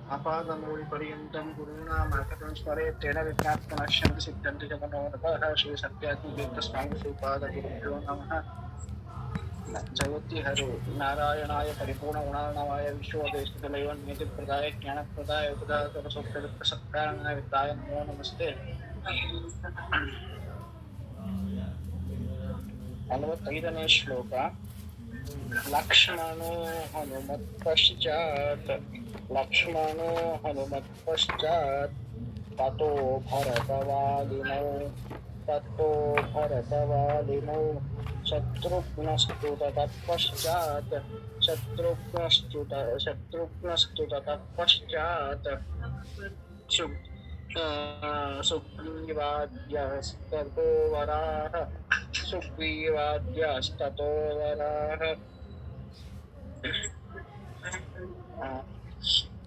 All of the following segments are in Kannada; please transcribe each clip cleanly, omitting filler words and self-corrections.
आपादमूलपर्यन्तं गुरूणामार्गं स्मरेत् तेन विघ्नाः नश्यन्ति सिद्ध्यन्ति च मनोरथाः श्रीसत्यात्मतीर्थस्वामिश्रीपादगुरुभ्यो नमः। जयति हरे नारायणाय परिपूर्णगुणार्णवाय विश्वोदयस्थितिलयो नियतिप्रदाय ज्ञानप्रदाय उपदासत्कारणाय विद्याय नमो नमस्ते। 45ನೇ ಶ್ಲೋಕ. ಲಕ್ಷ್ಮಣೋ ಹನುಮತ್ಪಶ್ಚಾತ್ ಲಕ್ಷ್ಮಣೋ ಹನುಮತ್ಪಶ್ಚಾತ್ ತಥೋ ಭರತವಾಲಿನೌ ಶತ್ರುಘ್ನಸ್ತು ತತಃಪಶ್ಚಾತ್ ಶತ್ರುಘ್ನಸ್ತು ತತಃಪಶ್ಚಾತ್ ಸುಗ್ರೀವಾದ್ಯಸ್ತತೋ ವರಾಹ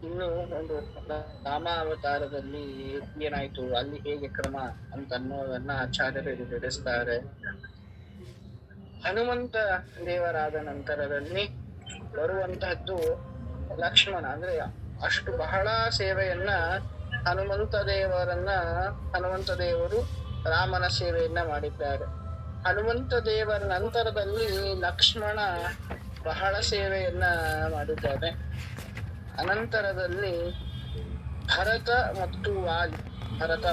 ಇನ್ನು ಒಂದು ರಾಮಾವತಾರದಲ್ಲಿ ಏನಾಯ್ತು, ಅಲ್ಲಿ ಹೇಗೆ ಕ್ರಮ ಅಂತ ಅನ್ನೋದನ್ನ ಆಚಾರ್ಯರು ಇಲ್ಲಿ ತಿಳಿಸ್ತಾರೆ. ಹನುಮಂತ ದೇವರಾದ ನಂತರದಲ್ಲಿ ಬರುವಂತಹದ್ದು ಲಕ್ಷ್ಮಣ. ಅಂದ್ರೆ ಅಷ್ಟು ಬಹಳ ಸೇವೆಯನ್ನ ಹನುಮಂತ ದೇವರು ರಾಮನ ಸೇವೆಯನ್ನ ಮಾಡಿದ್ದಾರೆ. ಹನುಮಂತ ದೇವರ ನಂತರದಲ್ಲಿ ಲಕ್ಷ್ಮಣ ಬಹಳ ಸೇವೆಯನ್ನ ಮಾಡಿದ್ದಾರೆ. ಅನಂತರದಲ್ಲಿ ಭರತ ಮತ್ತು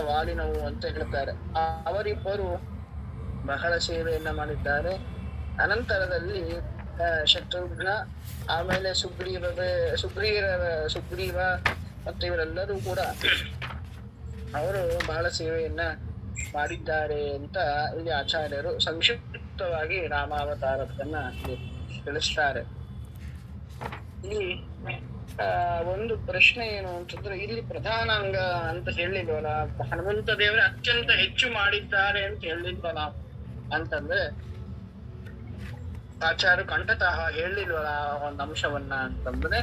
ವಾಲಿನವು ಅಂತ ಹೇಳ್ತಾರೆ. ಅವರಿಬ್ಬರು ಬಹಳ ಸೇವೆಯನ್ನ ಮಾಡಿದ್ದಾರೆ. ಅನಂತರದಲ್ಲಿ ಶತ್ರುಘ್ನ, ಆಮೇಲೆ ಸುಗ್ರೀವ ಮತ್ತು ಇವರೆಲ್ಲರೂ ಕೂಡ ಅವರು ಬಹಳ ಸೇವೆಯನ್ನ ಮಾಡಿದ್ದಾರೆ ಅಂತ ಇಲ್ಲಿ ಆಚಾರ್ಯರು ಸಂಕ್ಷಿಪ್ತವಾಗಿ ರಾಮಾವತಾರದನ್ನ ತಿಳಿಸ್ತಾರೆ. ಇಲ್ಲಿ ಒಂದು ಪ್ರಶ್ನೆ ಏನು ಅಂತಂದ್ರೆ, ಇಲ್ಲಿ ಪ್ರಧಾನ ಅಂಗ ಅಂತ ಹೇಳಿಲ್ವಲ್ಲ, ಹನುಮಂತ ದೇವರೇ ಅತ್ಯಂತ ಹೆಚ್ಚು ಮಾಡಿದ್ದಾರೆ ಅಂತ ಹೇಳಿಲ್ವಲ್ಲ ಅಂತಂದ್ರೆ, ಆಚಾರ್ಯ ಕಂಠತಃ ಹೇಳಿಲ್ವಲ್ಲ ಒಂದು ಅಂಶವನ್ನ ಅಂತಂದ್ರೆ,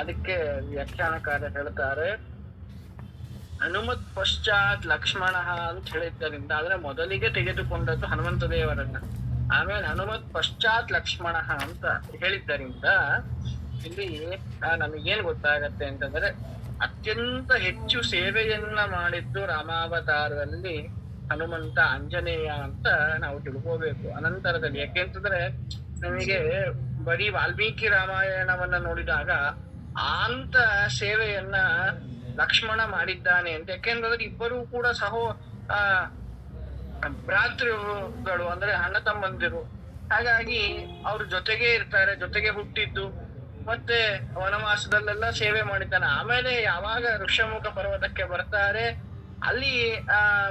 ಅದಕ್ಕೆ ವ್ಯಾಖ್ಯಾನಕಾರ ಹೇಳ್ತಾರೆ, ಹನುಮತ್ ಪಶ್ಚಾತ್ ಲಕ್ಷ್ಮಣ ಅಂತ ಹೇಳಿದ್ದರಿಂದ, ಆದ್ರೆ ಮೊದಲಿಗೆ ತೆಗೆದುಕೊಂಡದ್ದು ಹನುಮಂತ ದೇವರನ್ನ, ಆಮೇಲೆ ಹನುಮತ್ ಪಶ್ಚಾತ್ ಲಕ್ಷ್ಮಣ ಅಂತ ಹೇಳಿದ್ದರಿಂದ ಇಲ್ಲಿ ನಮಗೇನ್ ಗೊತ್ತಾಗತ್ತೆ ಅಂತಂದ್ರೆ, ಅತ್ಯಂತ ಹೆಚ್ಚು ಸೇವೆಯನ್ನ ಮಾಡಿದ್ದು ರಾಮಾವತಾರದಲ್ಲಿ ಹನುಮಂತ ಆಂಜನೇಯ ಅಂತ ನಾವು ತಿಳ್ಕೋಬೇಕು. ಅನಂತರದಲ್ಲಿ ಯಾಕೆಂತಂದ್ರೆ, ನಮಗೆ ಬರೀ ವಾಲ್ಮೀಕಿ ರಾಮಾಯಣವನ್ನ ನೋಡಿದಾಗ ಅಂತ ಸೇವೆಯನ್ನ ಲಕ್ಷ್ಮಣ ಮಾಡಿದ್ದಾನೆ ಅಂತ. ಯಾಕೆಂದ್ರೆ ಇಬ್ಬರೂ ಕೂಡ ಭ್ರಾತೃಗಳು, ಅಂದ್ರೆ ಅಣ್ಣ ತಮ್ಮಂದಿರು. ಹಾಗಾಗಿ ಅವ್ರ ಜೊತೆಗೆ ಇರ್ತಾರೆ, ಜೊತೆಗೆ ಹುಟ್ಟಿದ್ದು, ಮತ್ತೆ ವನವಾಸದಲ್ಲೆಲ್ಲ ಸೇವೆ ಮಾಡಿದ್ದಾನೆ. ಆಮೇಲೆ ಯಾವಾಗ ಋಷ್ಯಮುಖ ಪರ್ವತಕ್ಕೆ ಬರ್ತಾರೆ, ಅಲ್ಲಿ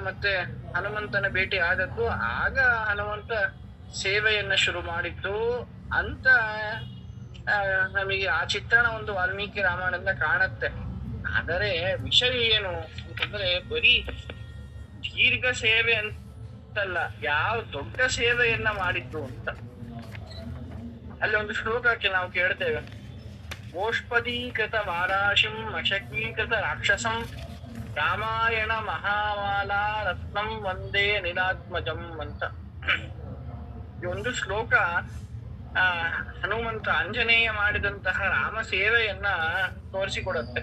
ಮತ್ತೆ ಹನುಮಂತನ ಭೇಟಿ ಆದದ್ದು, ಆಗ ಹನುಮಂತ ಸೇವೆಯನ್ನ ಶುರು ಮಾಡಿದ್ದು ಅಂತ ನಮಗೆ ಆ ಚಿತ್ರಣ ಒಂದು ವಾಲ್ಮೀಕಿ ರಾಮಾಯಣದಿಂದ ಕಾಣುತ್ತೆ. ಆದರೆ ವಿಷಯ ಏನು ಅಂತಂದ್ರೆ, ಬರೀ ದೀರ್ಘ ಸೇವೆ ಅಂತಲ್ಲ, ಯಾವ ದೊಡ್ಡ ಸೇವೆಯನ್ನ ಮಾಡಿದ್ದು ಅಂತ. ಅಲ್ಲಿ ಒಂದು ಶ್ಲೋಕಕ್ಕೆ ನಾವು ಕೇಳ್ತೇವೆ, ಗೋಷ್ಪದೀಕೃತ ವಾರಾಶಿಂ ಅಶಕೀಕೃತ ರಾಕ್ಷಸಂ ರಾಮಾಯಣ ಮಹಾಮಾಲಾ ರತ್ನಂ ವಂದೇ ನಿಲಾತ್ಮಜಂ ಅಂತ. ಈ ಒಂದು ಶ್ಲೋಕ ಹನುಮಂತ ಆಂಜನೇಯ ಮಾಡಿದಂತಹ ರಾಮ ಸೇವೆಯನ್ನ ತೋರಿಸಿಕೊಡುತ್ತೆ.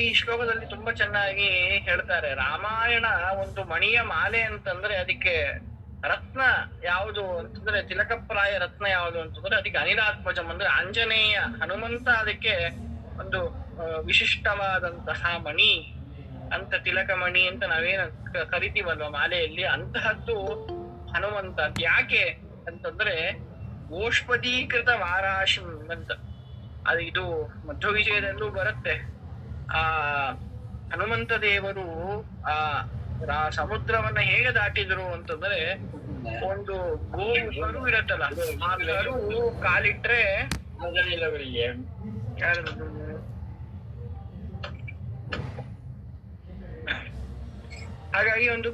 ಈ ಶ್ಲೋಕದಲ್ಲಿ ತುಂಬಾ ಚೆನ್ನಾಗಿ ಹೇಳ್ತಾರೆ, ರಾಮಾಯಣ ಒಂದು ಮಣಿಯ ಮಾಲೆ ಅಂತಂದ್ರೆ ಅದಕ್ಕೆ ರತ್ನ ಯಾವುದು ಅಂತಂದ್ರೆ, ತಿಲಕಪ್ರಾಯ ರತ್ನ ಯಾವುದು ಅಂತಂದ್ರೆ ಅದಕ್ಕೆ ಅನಿಲಾತ್ಮಜಂ ಅಂದ್ರೆ ಆಂಜನೇಯ, ಹನುಮಂತ ಅದಕ್ಕೆ ಒಂದು ವಿಶಿಷ್ಟವಾದಂತಹ ಮಣಿ ಅಂತ, ತಿಲಕ ಮಣಿ ಅಂತ ನಾವೇನು ಕರಿತೀವಲ್ವ ಮಾಲೆಯಲ್ಲಿ, ಅಂತಹದ್ದು ಹನುಮಂತ. ಯಾಕೆ ಅಂತಂದ್ರೆ ಗೋಷ್ಪದೀಕೃತ ವಾರಾಶಿಂ ಅಂತ, ಅದು ಇದು ಮಧ್ವ ವಿಜಯದಲ್ಲೂ ಬರುತ್ತೆ. ಹನುಮಂತ ದೇವರು ಸಮುದ್ರವನ್ನ ಹೇಗೆ ದಾಟಿದ್ರು ಅಂತಂದ್ರೆ, ಒಂದು ಕರು ಇರತ್ತಲ್ಲ, ಆ ಕರು ಕಾಲಿಟ್ರೆ ಹಾಗಾಗಿ ಒಂದು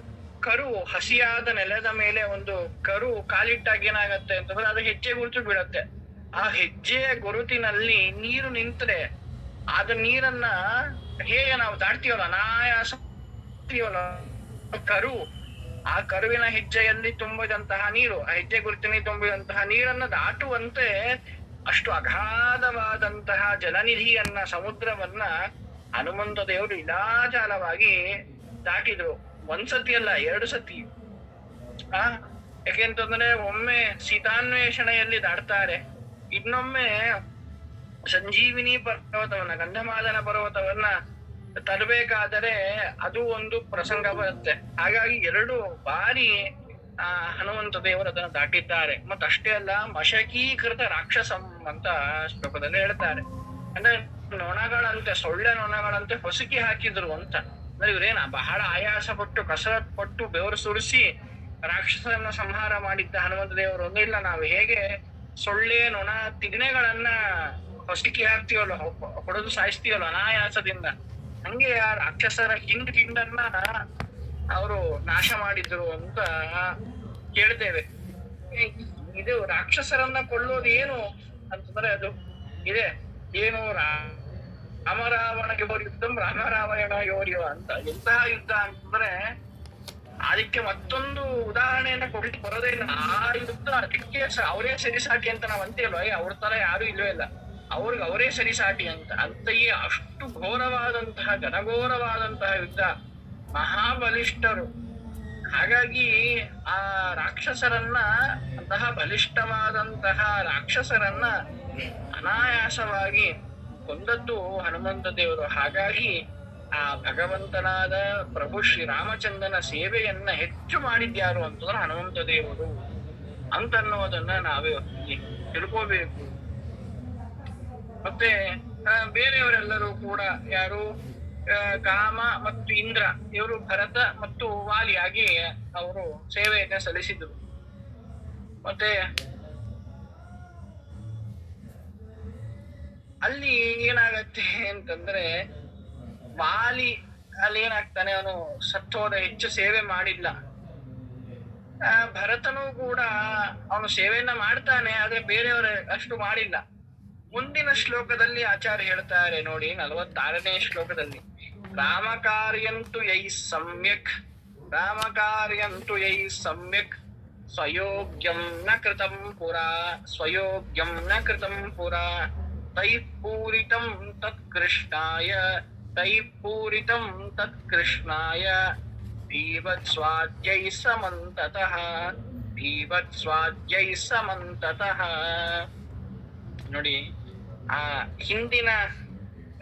ಕರು ಹಸಿಯಾದ ನೆಲದ ಮೇಲೆ ಒಂದು ಕರು ಕಾಲಿಟ್ಟಾಗ ಏನಾಗತ್ತೆ ಅಂತಂದ್ರೆ, ಅದು ಹೆಜ್ಜೆ ಗುರುತು ಬಿಡತ್ತೆ. ಆ ಹೆಜ್ಜೆಯ ಗುರುತಿನಲ್ಲಿ ನೀರು ನಿಂತ್ರೆ ಅದ ನೀರನ್ನ ಹೇಗೆ ನಾವು ದಾಟ್ತೀವಲ್ಲ, ಅನಾಯಾಸ ಆ ಕರುವಿನ ಹೆಜ್ಜೆಯಲ್ಲಿ ತುಂಬಿದಂತಹ ನೀರು, ಆ ಹೆಜ್ಜೆ ಗುರುತಿನಲ್ಲಿ ತುಂಬಿದಂತಹ ನೀರನ್ನ ದಾಟುವಂತೆ ಅಷ್ಟು ಅಗಾಧವಾದಂತಹ ಜಲನಿಧಿಯನ್ನ, ಸಮುದ್ರವನ್ನ ಹನುಮಂತ ದೇವರು ಇಲಾಚಾಲವಾಗಿ ದಾಟಿದ್ರು. ಒಂದ್ಸತಿ ಅಲ್ಲ, 2 ಸತಿ. ಆ ಯಾಕೆಂತಂದ್ರೆ ಒಮ್ಮೆ ಸೀತಾನ್ವೇಷಣೆಯಲ್ಲಿ ದಾಟ್ತಾರೆ, ಇನ್ನೊಮ್ಮೆ ಸಂಜೀವಿನಿ ಪರ್ವತವನ್ನ, ಗಂಧಮಾದನ ಪರ್ವತವನ್ನ ತರಬೇಕಾದರೆ ಅದು ಒಂದು ಪ್ರಸಂಗ ಬರುತ್ತೆ. ಹಾಗಾಗಿ 2 ಬಾರಿ ಹನುಮಂತ ದೇವರು ಅದನ್ನು ದಾಟಿದ್ದಾರೆ. ಮತ್ತಷ್ಟೇ ಅಲ್ಲ, ಮಶಕೀಕೃತ ರಾಕ್ಷಸಂ ಅಂತ ಶ್ಲೋಕದಲ್ಲಿ ಹೇಳ್ತಾರೆ. ಅಂದ್ರೆ ನೊಣಗಳಂತೆ, ಸೊಳ್ಳೆ ನೊಣಗಳಂತೆ ಹೊಸಕಿ ಹಾಕಿದ್ರು ಅಂತ. ಅಂದ್ರೆ ಇವ್ರೇನ ಬಹಳ ಆಯಾಸ ಪಟ್ಟು, ಕಸರತ್ ಪಟ್ಟು, ಬೆವರು ಸುರಿಸಿ ರಾಕ್ಷಸರನ್ನ ಸಂಹಾರ ಮಾಡಿದ್ದ ಹನುಮಂತ ದೇವರು ಒಂದಿಲ್ಲ. ನಾವು ಹೇಗೆ ಸೊಳ್ಳೆ, ನೊಣ, ತಿಗಣೆಗಳನ್ನ ಹೊಸಕಿ ಹಾಕ್ತೀವಲ್ಲ, ಹೊಡೆದು ಸಾಯಿಸ್ತೀವಲ್ಲ ಅನಾಯಾಸದಿಂದ, ಹಂಗೆ ಆ ರಾಕ್ಷಸರ ಹಿಂಡನ್ನ ಅವರು ನಾಶ ಮಾಡಿದ್ರು ಅಂತ ಕೇಳ್ತೇವೆ. ಇದು ರಾಕ್ಷಸರನ್ನ ಕೊಳ್ಳೋದು ಏನು ಅಂತಂದ್ರೆ ಅದು ಇದೆ ಏನು, ರಾಮರಾವಣ ಯುದ್ಧಂ ರಾಮರಾವಣ ಯೋರ್ಯೋ ಅಂತ. ಎಂತಹ ಯುದ್ಧ ಅಂತಂದ್ರೆ ಅದಕ್ಕೆ ಮತ್ತೊಂದು ಉದಾಹರಣೆಯನ್ನ ಕೊಡ್ಲಿಕ್ಕೆ ಬರೋದೇ ಇಲ್ಲ. ಆ ಯುದ್ಧ ಅದಕ್ಕೆ ಅವರೇ ಸರಿಸಾಟಿ ಅಂತ ನಾವ್ ಅಂತೀವಲ್ವ, ಅವ್ರ ತರ ಯಾರು ಇಲ್ವೇ ಇಲ್ಲ, ಅವ್ರಿಗೆ ಅವರೇ ಸರಿಸಾಟಿ ಅಂತ. ಅಂತೆಯೇ ಅಷ್ಟು ಘೋರವಾದಂತಹ, ಘನಘೋರವಾದಂತಹ ಯುದ್ಧ, ಮಹಾಬಲಿಷ್ಠರು. ಹಾಗಾಗಿ ಆ ರಾಕ್ಷಸರನ್ನ, ಅಂತಹ ಬಲಿಷ್ಠವಾದಂತಹ ರಾಕ್ಷಸರನ್ನ ಅನಾಯಾಸವಾಗಿ ಕೊಂದದ್ದು ಹನುಮಂತ ದೇವರು. ಹಾಗಾಗಿ ಆ ಭಗವಂತನಾದ ಪ್ರಭು ಶ್ರೀರಾಮಚಂದ್ರನ ಸೇವೆಯನ್ನ ಹೆಚ್ಚು ಮಾಡಿದ್ಯಾರು ಅಂತಂದ್ರೆ ಹನುಮಂತ ದೇವರು ಅಂತನ್ನುವುದನ್ನ ನಾವೇ ತಿಳ್ಕೋಬೇಕು. ಮತ್ತೆ ಬೇರೆಯವರೆಲ್ಲರೂ ಕೂಡ ಯಾರು, ಕಾಮ ಮತ್ತು ಇಂದ್ರ, ಇವರು ಭರತ ಮತ್ತು ವಾಲಿಯಾಗಿ ಅವರು ಸೇವೆಯನ್ನ ಸಲ್ಲಿಸಿದ್ರು. ಮತ್ತೆ ಅಲ್ಲಿ ಏನಾಗತ್ತೆ ಅಂತಂದ್ರೆ, ವಾಲಿ ಅಲ್ಲಿ ಏನಾಗ್ತಾನೆ, ಅವನು ಸತ್ತೋದ, ಹೆಚ್ಚು ಸೇವೆ ಮಾಡಿಲ್ಲ. ಭರತನೂ ಕೂಡ ಅವನು ಸೇವೆಯನ್ನ ಮಾಡ್ತಾನೆ, ಆದ್ರೆ ಬೇರೆಯವರು ಅಷ್ಟು ಮಾಡಿಲ್ಲ. ಮುಂದಿನ ಶ್ಲೋಕದಲ್ಲಿ ಆಚಾರ್ಯ ಹೇಳ್ತಾರೆ ನೋಡಿ, 46ನೇ ಶ್ಲೋಕದಲ್ಲಿ, ರಾಮಕಾರ್ಯಂತು ಯೈ ಸಮ್ಯಕ್, ರಾಮಕಾರ್ಯಂತು ಯೈ ಸಮ್ಯಕ್ ಸ್ವಯೋಗ್ಯಂ ನ ಕೃತಂ ಪುರಾ, ಸ್ವಯೋಗ್ಯಂ ನ ಕೃತಂ ಪುರಾ, ತೈಃ ಪೂರಿತಂ ತತ್ಕೃಷ್ಣಾಯ, ತೈಃ ಪೂರಿತಂ ತತ್ಕೃಷ್ಣಾಯ, ಭೀಭತ್ಸ್ವಾದ್ಯೈ ಸಮಂತತಃ, ಭೀಭತ್ಸ್ವಾದ್ಯೈ ಸಮಂತತಃ. ನೋಡಿ, ಆ ಹಿಂದಿನ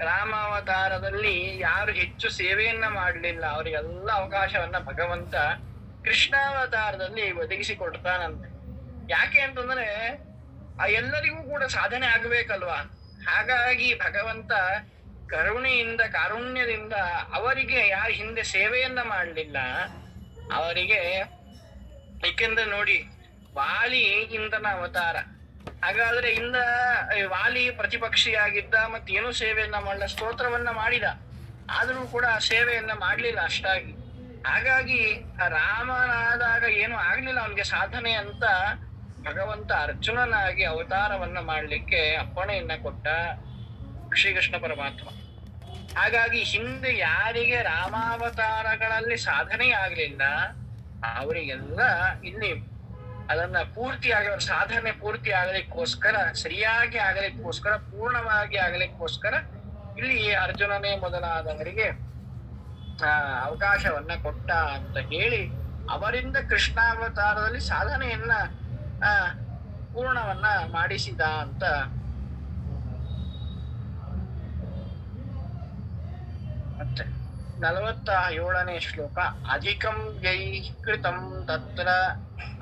ರಾಮಾವತಾರದಲ್ಲಿ ಯಾರು ಹೆಚ್ಚು ಸೇವೆಯನ್ನ ಮಾಡಲಿಲ್ಲ ಅವರಿಗೆಲ್ಲ ಅವಕಾಶವನ್ನ ಭಗವಂತ ಕೃಷ್ಣಾವತಾರದಲ್ಲಿ ಒದಗಿಸಿಕೊಡ್ತಾನಂತೆ. ಯಾಕೆ ಅಂತಂದ್ರೆ ಆ ಎಲ್ಲರಿಗೂ ಕೂಡ ಸಾಧನೆ ಆಗ್ಬೇಕಲ್ವಾ. ಹಾಗಾಗಿ ಭಗವಂತ ಕರುಣೆಯಿಂದ, ಕಾರುಣ್ಯದಿಂದ ಅವರಿಗೆ ಯಾರು ಹಿಂದೆ ಸೇವೆಯನ್ನ ಮಾಡಲಿಲ್ಲ ಅವರಿಗೆ, ಏಕೆಂದ್ರೆ ನೋಡಿ, ವಾಲಿ ಇಂದ್ರನ ಅವತಾರ. ಹಾಗಾದ್ರೆ ವಾಲಿ ಪ್ರತಿಪಕ್ಷಿಯಾಗಿದ್ದ, ಮತ್ತೇನು ಸೇವೆಯನ್ನ ಮಾಡಲ್ಲ, ಸ್ತೋತ್ರವನ್ನ ಮಾಡಿದ, ಆದ್ರೂ ಕೂಡ ಸೇವೆಯನ್ನ ಮಾಡ್ಲಿಲ್ಲ ಅಷ್ಟಾಗಿ. ಹಾಗಾಗಿ ರಾಮನಾದಾಗ ಏನು ಆಗ್ಲಿಲ್ಲ ಅವನಿಗೆ ಸಾಧನೆ ಅಂತ ಭಗವಂತ ಅರ್ಜುನನಾಗಿ ಅವತಾರವನ್ನ ಮಾಡ್ಲಿಕ್ಕೆ ಅಪ್ಪಣೆಯನ್ನ ಕೊಟ್ಟ ಶ್ರೀಕೃಷ್ಣ ಪರಮಾತ್ಮ. ಹಾಗಾಗಿ ಹಿಂದೆ ಯಾರಿಗೆ ರಾಮಾವತಾರಗಳಲ್ಲಿ ಸಾಧನೆ ಆಗ್ಲಿಲ್ಲ ಅವರಿಗೆಲ್ಲ ಇಲ್ಲಿ ಅದನ್ನ ಅವ್ರ ಸಾಧನೆ ಪೂರ್ತಿ ಆಗಲಿಕ್ಕೋಸ್ಕರ, ಸರಿಯಾಗಿ ಆಗಲಿಕ್ಕೋಸ್ಕರ, ಪೂರ್ಣವಾಗಿ ಆಗಲಿಕ್ಕೋಸ್ಕರ ಇಲ್ಲಿ ಅರ್ಜುನನೇ ಮೊದಲಾದವರಿಗೆ ಅವಕಾಶವನ್ನ ಕೊಟ್ಟ ಅಂತ ಹೇಳಿ ಅವರಿಂದ ಕೃಷ್ಣಾವತಾರದಲ್ಲಿ ಸಾಧನೆಯನ್ನ ಪೂರ್ಣವನ್ನ ಮಾಡಿಸಿದ ಅಂತ. ಮತ್ತೆ 47ನೇ ಶ್ಲೋಕ, ಅಧಿಕಂ ಯೈ ಕೃತಂ ತತ್ರ,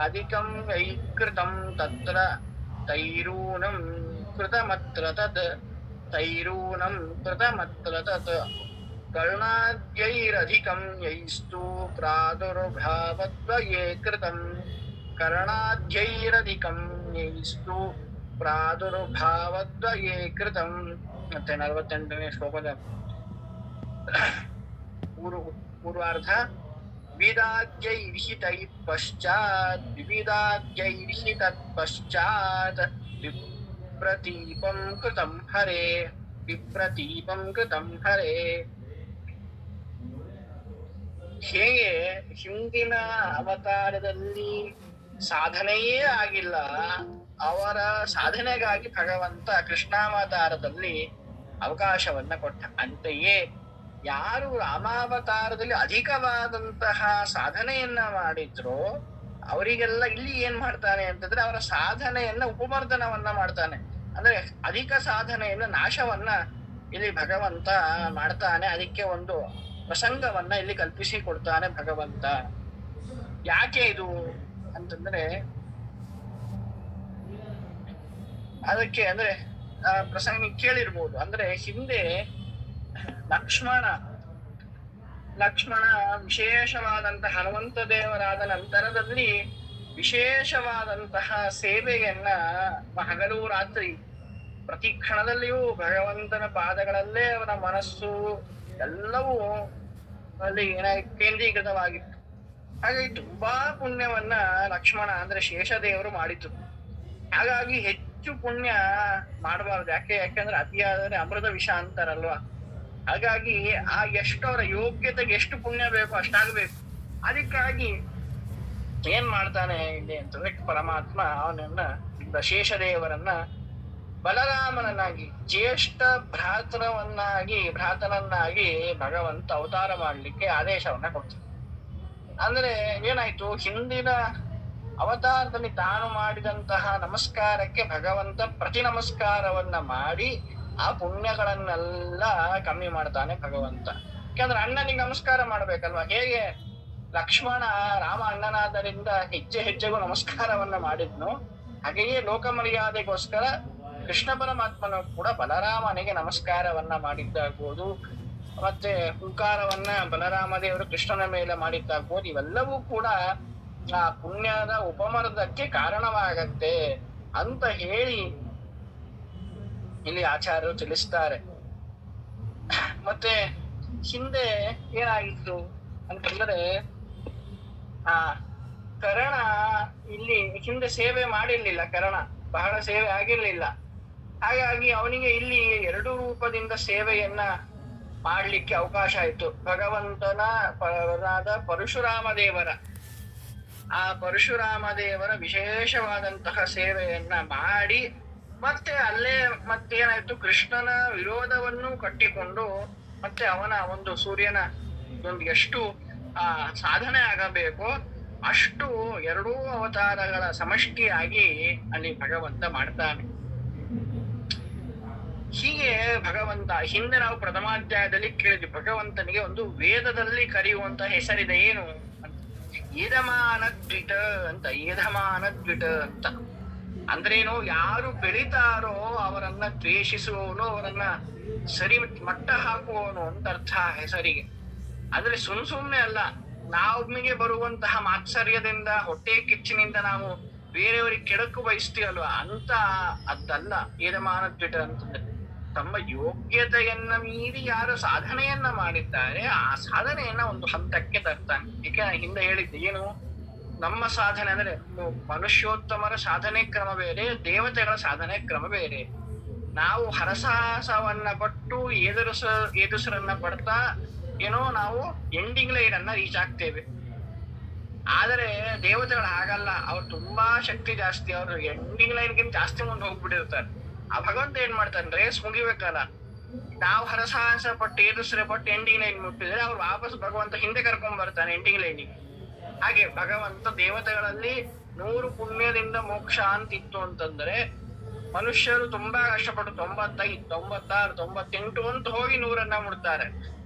ಅಧಿಕಂ ಯೈ ಕೃತಂ ತತ್ರ, ತೈರೂನಂ ಕೃತಮತ್ರ ತತ್, ತೈರೂನಂ ಕೃತಮತ್ರ ತತ್, ಕರ್ಣಾದ್ಯೈರಧಿಕಂ ಯೈಸ್ತು ಪ್ರಾದುರ್ಭಾವದ್ವಯೇ ಕೃತಂ, ಕರ್ಣಾದ್ಯೈರಧಿಕಂ ಯೈಸ್ತು ಪ್ರಾದುರ್ಭಾವದ್ವಯೇ ಕೃತಂ. ಮತ್ತೆ 48ನೇ ಶ್ಲೋಕದ ಪೂರ್ವಾರ್ಧ, ವಿವಿಧಾದ್ಯೈರ್ಹಿತೈ ಪಶ್ಚಾತ್, ವಿವಿಧಾದ್ಯೈರ್ಹಿ ತತ್ಪಶ್ಚಾತ್ ವಿಪ್ರತೀಪಂ ಕೃತಂ ಹರೇ, ವಿಪ್ರತೀಪಂ ಕೃತಂ ಹರೇ. ಹೇಗೆ ಹಿಂದಿನ ಅವತಾರದಲ್ಲಿ ಸಾಧನೆಯೇ ಆಗಿಲ್ಲ ಅವರ ಸಾಧನೆಗಾಗಿ ಭಗವಂತ ಕೃಷ್ಣಾವತಾರದಲ್ಲಿ ಅವಕಾಶವನ್ನ ಕೊಟ್ಟ. ಅಂತೆಯೇ ಯಾರು ರಾಮಾವತಾರದಲ್ಲಿ ಅಧಿಕವಾದಂತಹ ಸಾಧನೆಯನ್ನ ಮಾಡಿದ್ರೋ ಅವರಿಗೆಲ್ಲ ಇಲ್ಲಿ ಏನ್ ಮಾಡ್ತಾನೆ ಅಂತಂದ್ರೆ ಅವರ ಸಾಧನೆಯನ್ನ ಉಪಮರ್ದನವನ್ನ ಮಾಡ್ತಾನೆ. ಅಂದ್ರೆ ಅಧಿಕ ಸಾಧನೆಯನ್ನ ನಾಶವನ್ನ ಇಲ್ಲಿ ಭಗವಂತ ಮಾಡ್ತಾನೆ. ಅದಕ್ಕೆ ಒಂದು ಪ್ರಸಂಗವನ್ನ ಇಲ್ಲಿ ಕಲ್ಪಿಸಿ ಕೊಡ್ತಾನೆ ಭಗವಂತ. ಯಾಕೆ ಇದು ಅಂತಂದ್ರೆ ಅದಕ್ಕೆ ಅಂದ್ರೆ ಪ್ರಸಂಗ ಕೇಳಿರ್ಬೋದು. ಅಂದ್ರೆ ಹಿಂದೆ ಲಕ್ಷ್ಮಣ ವಿಶೇಷವಾದಂತಹ ಹನುಮಂತ ದೇವರಾದ ನಂತರದಲ್ಲಿ ವಿಶೇಷವಾದಂತಹ ಸೇವೆಯನ್ನ ಹಗಲು ರಾತ್ರಿ ಪ್ರತಿ ಕ್ಷಣದಲ್ಲಿಯೂ ಭಗವಂತನ ಪಾದಗಳಲ್ಲೇ ಅವನ ಮನಸ್ಸು ಎಲ್ಲವೂ ಅಲ್ಲಿ ಕೇಂದ್ರೀಕೃತವಾಗಿತ್ತು. ಹಾಗಾಗಿ ತುಂಬಾ ಪುಣ್ಯವನ್ನ ಲಕ್ಷ್ಮಣ ಅಂದ್ರೆ ಶೇಷದೇವರು ಮಾಡಿತು. ಹಾಗಾಗಿ ಹೆಚ್ಚು ಪುಣ್ಯ ಮಾಡಬಾರ್ದು. ಯಾಕಂದ್ರೆ ಅತಿಯಾದರೆ ಅಮೃತ ವಿಷ ಅಂತಾರಲ್ವಾ. ಹಾಗಾಗಿ ಆ ಎಷ್ಟು ಅವರ ಯೋಗ್ಯತೆಗೆ ಎಷ್ಟು ಪುಣ್ಯ ಬೇಕು ಅಷ್ಟಾಗಬೇಕು. ಅದಕ್ಕಾಗಿ ಏನ್ ಮಾಡ್ತಾನೆ ಇಲ್ಲಿ ಅಂತಂದ್ರೆ ಪರಮಾತ್ಮ ಅವನನ್ನ ಶೇಷದೇವರನ್ನ ಬಲರಾಮನನ್ನಾಗಿ ಜ್ಯೇಷ್ಠ ಭ್ರಾತನನ್ನಾಗಿ ಭಗವಂತ ಅವತಾರ ಮಾಡ್ಲಿಕ್ಕೆ ಆದೇಶವನ್ನ ಕೊಡ್ತಾನೆ. ಅಂದ್ರೆ ಏನಾಯ್ತು, ಹಿಂದಿನ ಅವತಾರದಲ್ಲಿ ತಾನು ಮಾಡಿದಂತಹ ನಮಸ್ಕಾರಕ್ಕೆ ಭಗವಂತ ಪ್ರತಿ ನಮಸ್ಕಾರವನ್ನ ಮಾಡಿ ಆ ಪುಣ್ಯಗಳನ್ನೆಲ್ಲ ಕಮ್ಮಿ ಮಾಡ್ತಾನೆ ಭಗವಂತ. ಯಾಕಂದ್ರೆ ಅಣ್ಣನಿಗೆ ನಮಸ್ಕಾರ ಮಾಡ್ಬೇಕಲ್ವಾ. ಹೇಗೆ ಲಕ್ಷ್ಮಣ ರಾಮ ಅಣ್ಣನಾದ್ದರಿಂದ ಹೆಜ್ಜೆಗೂ ನಮಸ್ಕಾರವನ್ನ ಮಾಡಿದ್ನು, ಹಾಗೆಯೇ ಲೋಕ ಮರ್ಯಾದೆಗೋಸ್ಕರ ಕೃಷ್ಣ ಪರಮಾತ್ಮನು ಕೂಡ ಬಲರಾಮನಿಗೆ ನಮಸ್ಕಾರವನ್ನ ಮಾಡಿದ್ದಾಗ್ಬೋದು, ಮತ್ತೆ ಹುಂಕಾರವನ್ನ ಬಲರಾಮ ದೇವರು ಕೃಷ್ಣನ ಮೇಲೆ ಮಾಡಿದ್ದಾಗ್ಬೋದು. ಇವೆಲ್ಲವೂ ಕೂಡ ಆ ಪುಣ್ಯದ ಉಪಮರ್ದಕ್ಕೆ ಕಾರಣವಾಗತ್ತೆ ಅಂತ ಹೇಳಿ ಇಲ್ಲಿ ಆಚಾರ್ಯರು ತಿಳಿಸ್ತಾರೆ. ಮತ್ತೆ ಹಿಂದೆ ಏನಾಗಿತ್ತು ಅಂತಂದ್ರೆ ಆ ಕರ್ಣ ಇಲ್ಲಿ ಹಿಂದೆ ಸೇವೆ ಮಾಡಿರ್ಲಿಲ್ಲ. ಕರ್ಣ ಬಹಳ ಸೇವೆ ಆಗಿರ್ಲಿಲ್ಲ. ಹಾಗಾಗಿ ಅವನಿಗೆ ಇಲ್ಲಿ 2 ರೂಪದಿಂದ ಸೇವೆಯನ್ನ ಮಾಡ್ಲಿಕ್ಕೆ ಅವಕಾಶ ಆಯ್ತು. ಭಗವಂತನ ಪರಶುರಾಮ ದೇವರ ವಿಶೇಷವಾದಂತಹ ಸೇವೆಯನ್ನ ಮಾಡಿ ಮತ್ತೆ ಅಲ್ಲೇ ಮತ್ತೇನಾಯ್ತು, ಕೃಷ್ಣನ ವಿರೋಧವನ್ನು ಕಟ್ಟಿಕೊಂಡು ಮತ್ತೆ ಅವನ ಒಂದು ಸೂರ್ಯನ ಒಂದು ಎಷ್ಟು ಸಾಧನೆ ಆಗಬೇಕೋ ಅಷ್ಟು 2 ಅವತಾರಗಳ ಸಮಷ್ಟಿಯಾಗಿ ಅಲ್ಲಿ ಭಗವಂತ ಮಾಡ್ತಾನೆ. ಹೀಗೆ ಭಗವಂತ ಹಿಂದೆ ನಾವು ಪ್ರಥಮಾಧ್ಯಾಯದಲ್ಲಿ ಕೇಳಿದ್ವಿ, ಭಗವಂತನಿಗೆ ಒಂದು ವೇದದಲ್ಲಿ ಕರೆಯುವಂತ ಹೆಸರಿದೆ. ಏನು ಅಂತ, ಏಧಮಾನದ್ವಿಟ ಅಂತ. ಅಂದ್ರೇನು, ಯಾರು ಬೆಳಿತಾರೋ ಅವರನ್ನ ದ್ವೇಷಿಸುವವನು, ಅವರನ್ನ ಸರಿ ಮಟ್ಟ ಹಾಕುವವನು ಅಂತ ಅರ್ಥ ಹೆಸರಿಗೆ. ಅಂದ್ರೆ ಸುಮ್ನೆ ಅಲ್ಲ, ನಮಗೆ ಬರುವಂತಹ ಮಾತ್ಸರ್ಯದಿಂದ ಹೊಟ್ಟೆ ಕಿಚ್ಚಿನಿಂದ ನಾವು ಬೇರೆಯವರಿಗೆ ಕೆಡಕು ಬಯಸ್ತೀವಲ್ವಾ ಅಂತ ಅದಲ್ಲ ಏಧಮಾನದ್ವಿಟ ಅಂತಂದ್ರೆ. ತಮ್ಮ ಯೋಗ್ಯತೆಯನ್ನ ಮೀರಿ ಯಾರು ಸಾಧನೆಯನ್ನ ಮಾಡಿದ್ದಾರೆ ಆ ಸಾಧನೆಯನ್ನ ಒಂದು ಹಂತಕ್ಕೆ ತರ್ತಾನೆ. ಏಕೆ ಹಿಂದೆ ಹೇಳಿದ್ದೆ, ಏನು ನಮ್ಮ ಸಾಧನೆ ಅಂದ್ರೆ ಮನುಷ್ಯೋತ್ತಮರ ಸಾಧನೆ ಕ್ರಮ ಬೇರೆ, ದೇವತೆಗಳ ಸಾಧನೆ ಕ್ರಮ ಬೇರೆ. ನಾವು ಹರಸಾಹಸವನ್ನ ಪಟ್ಟು ಎದುಸರನ್ನ ಪಡ್ತಾ ಏನೋ ನಾವು ಎಂಡಿಂಗ್ ಲೈನ್ ಅನ್ನ ರೀಚ್ ಆಗ್ತೇವೆ. ಆದರೆ ದೇವತೆಗಳು ಹಾಗಲ್ಲ, ಅವ್ರು ತುಂಬಾ ಶಕ್ತಿ ಜಾಸ್ತಿ, ಅವ್ರು ಎಂಡಿಂಗ್ ಲೈನ್ಗಿಂತ ಜಾಸ್ತಿ ಮುಂದೆ ಹೋಗ್ಬಿಟ್ಟಿರ್ತಾರೆ. ಆ ಭಗವಂತ ಏನ್ ಮಾಡ್ತಾನೆ, ರೇಸ್ ಮುಗಿಬೇಕಲ್ಲ, ನಾವು ಹರಸಾಹಸ ಪಟ್ಟು ಪಟ್ಟು ಎಂಡಿಂಗ್ ಲೈನ್ ಮುಟ್ಟಿದ್ರೆ ಅವ್ರು ವಾಪಸ್ ಭಗವಂತ ಹಿಂದೆ ಕರ್ಕೊಂಡ್ ಬರ್ತಾನೆ ಎಂಡಿಂಗ್ ಲೈನಿಗೆ. ಹಾಗೆ ಭಗವಂತ ದೇವತೆಗಳಲ್ಲಿ 100 ಪುಣ್ಯದಿಂದ ಮೋಕ್ಷ ಅಂತಿತ್ತು ಅಂತಂದ್ರೆ ಮನುಷ್ಯರು ತುಂಬಾ ಕಷ್ಟಪಟ್ಟು 95, 96, 98 ಅಂತ ಹೋಗಿ 100 ಮುಡ್ತಾರೆ.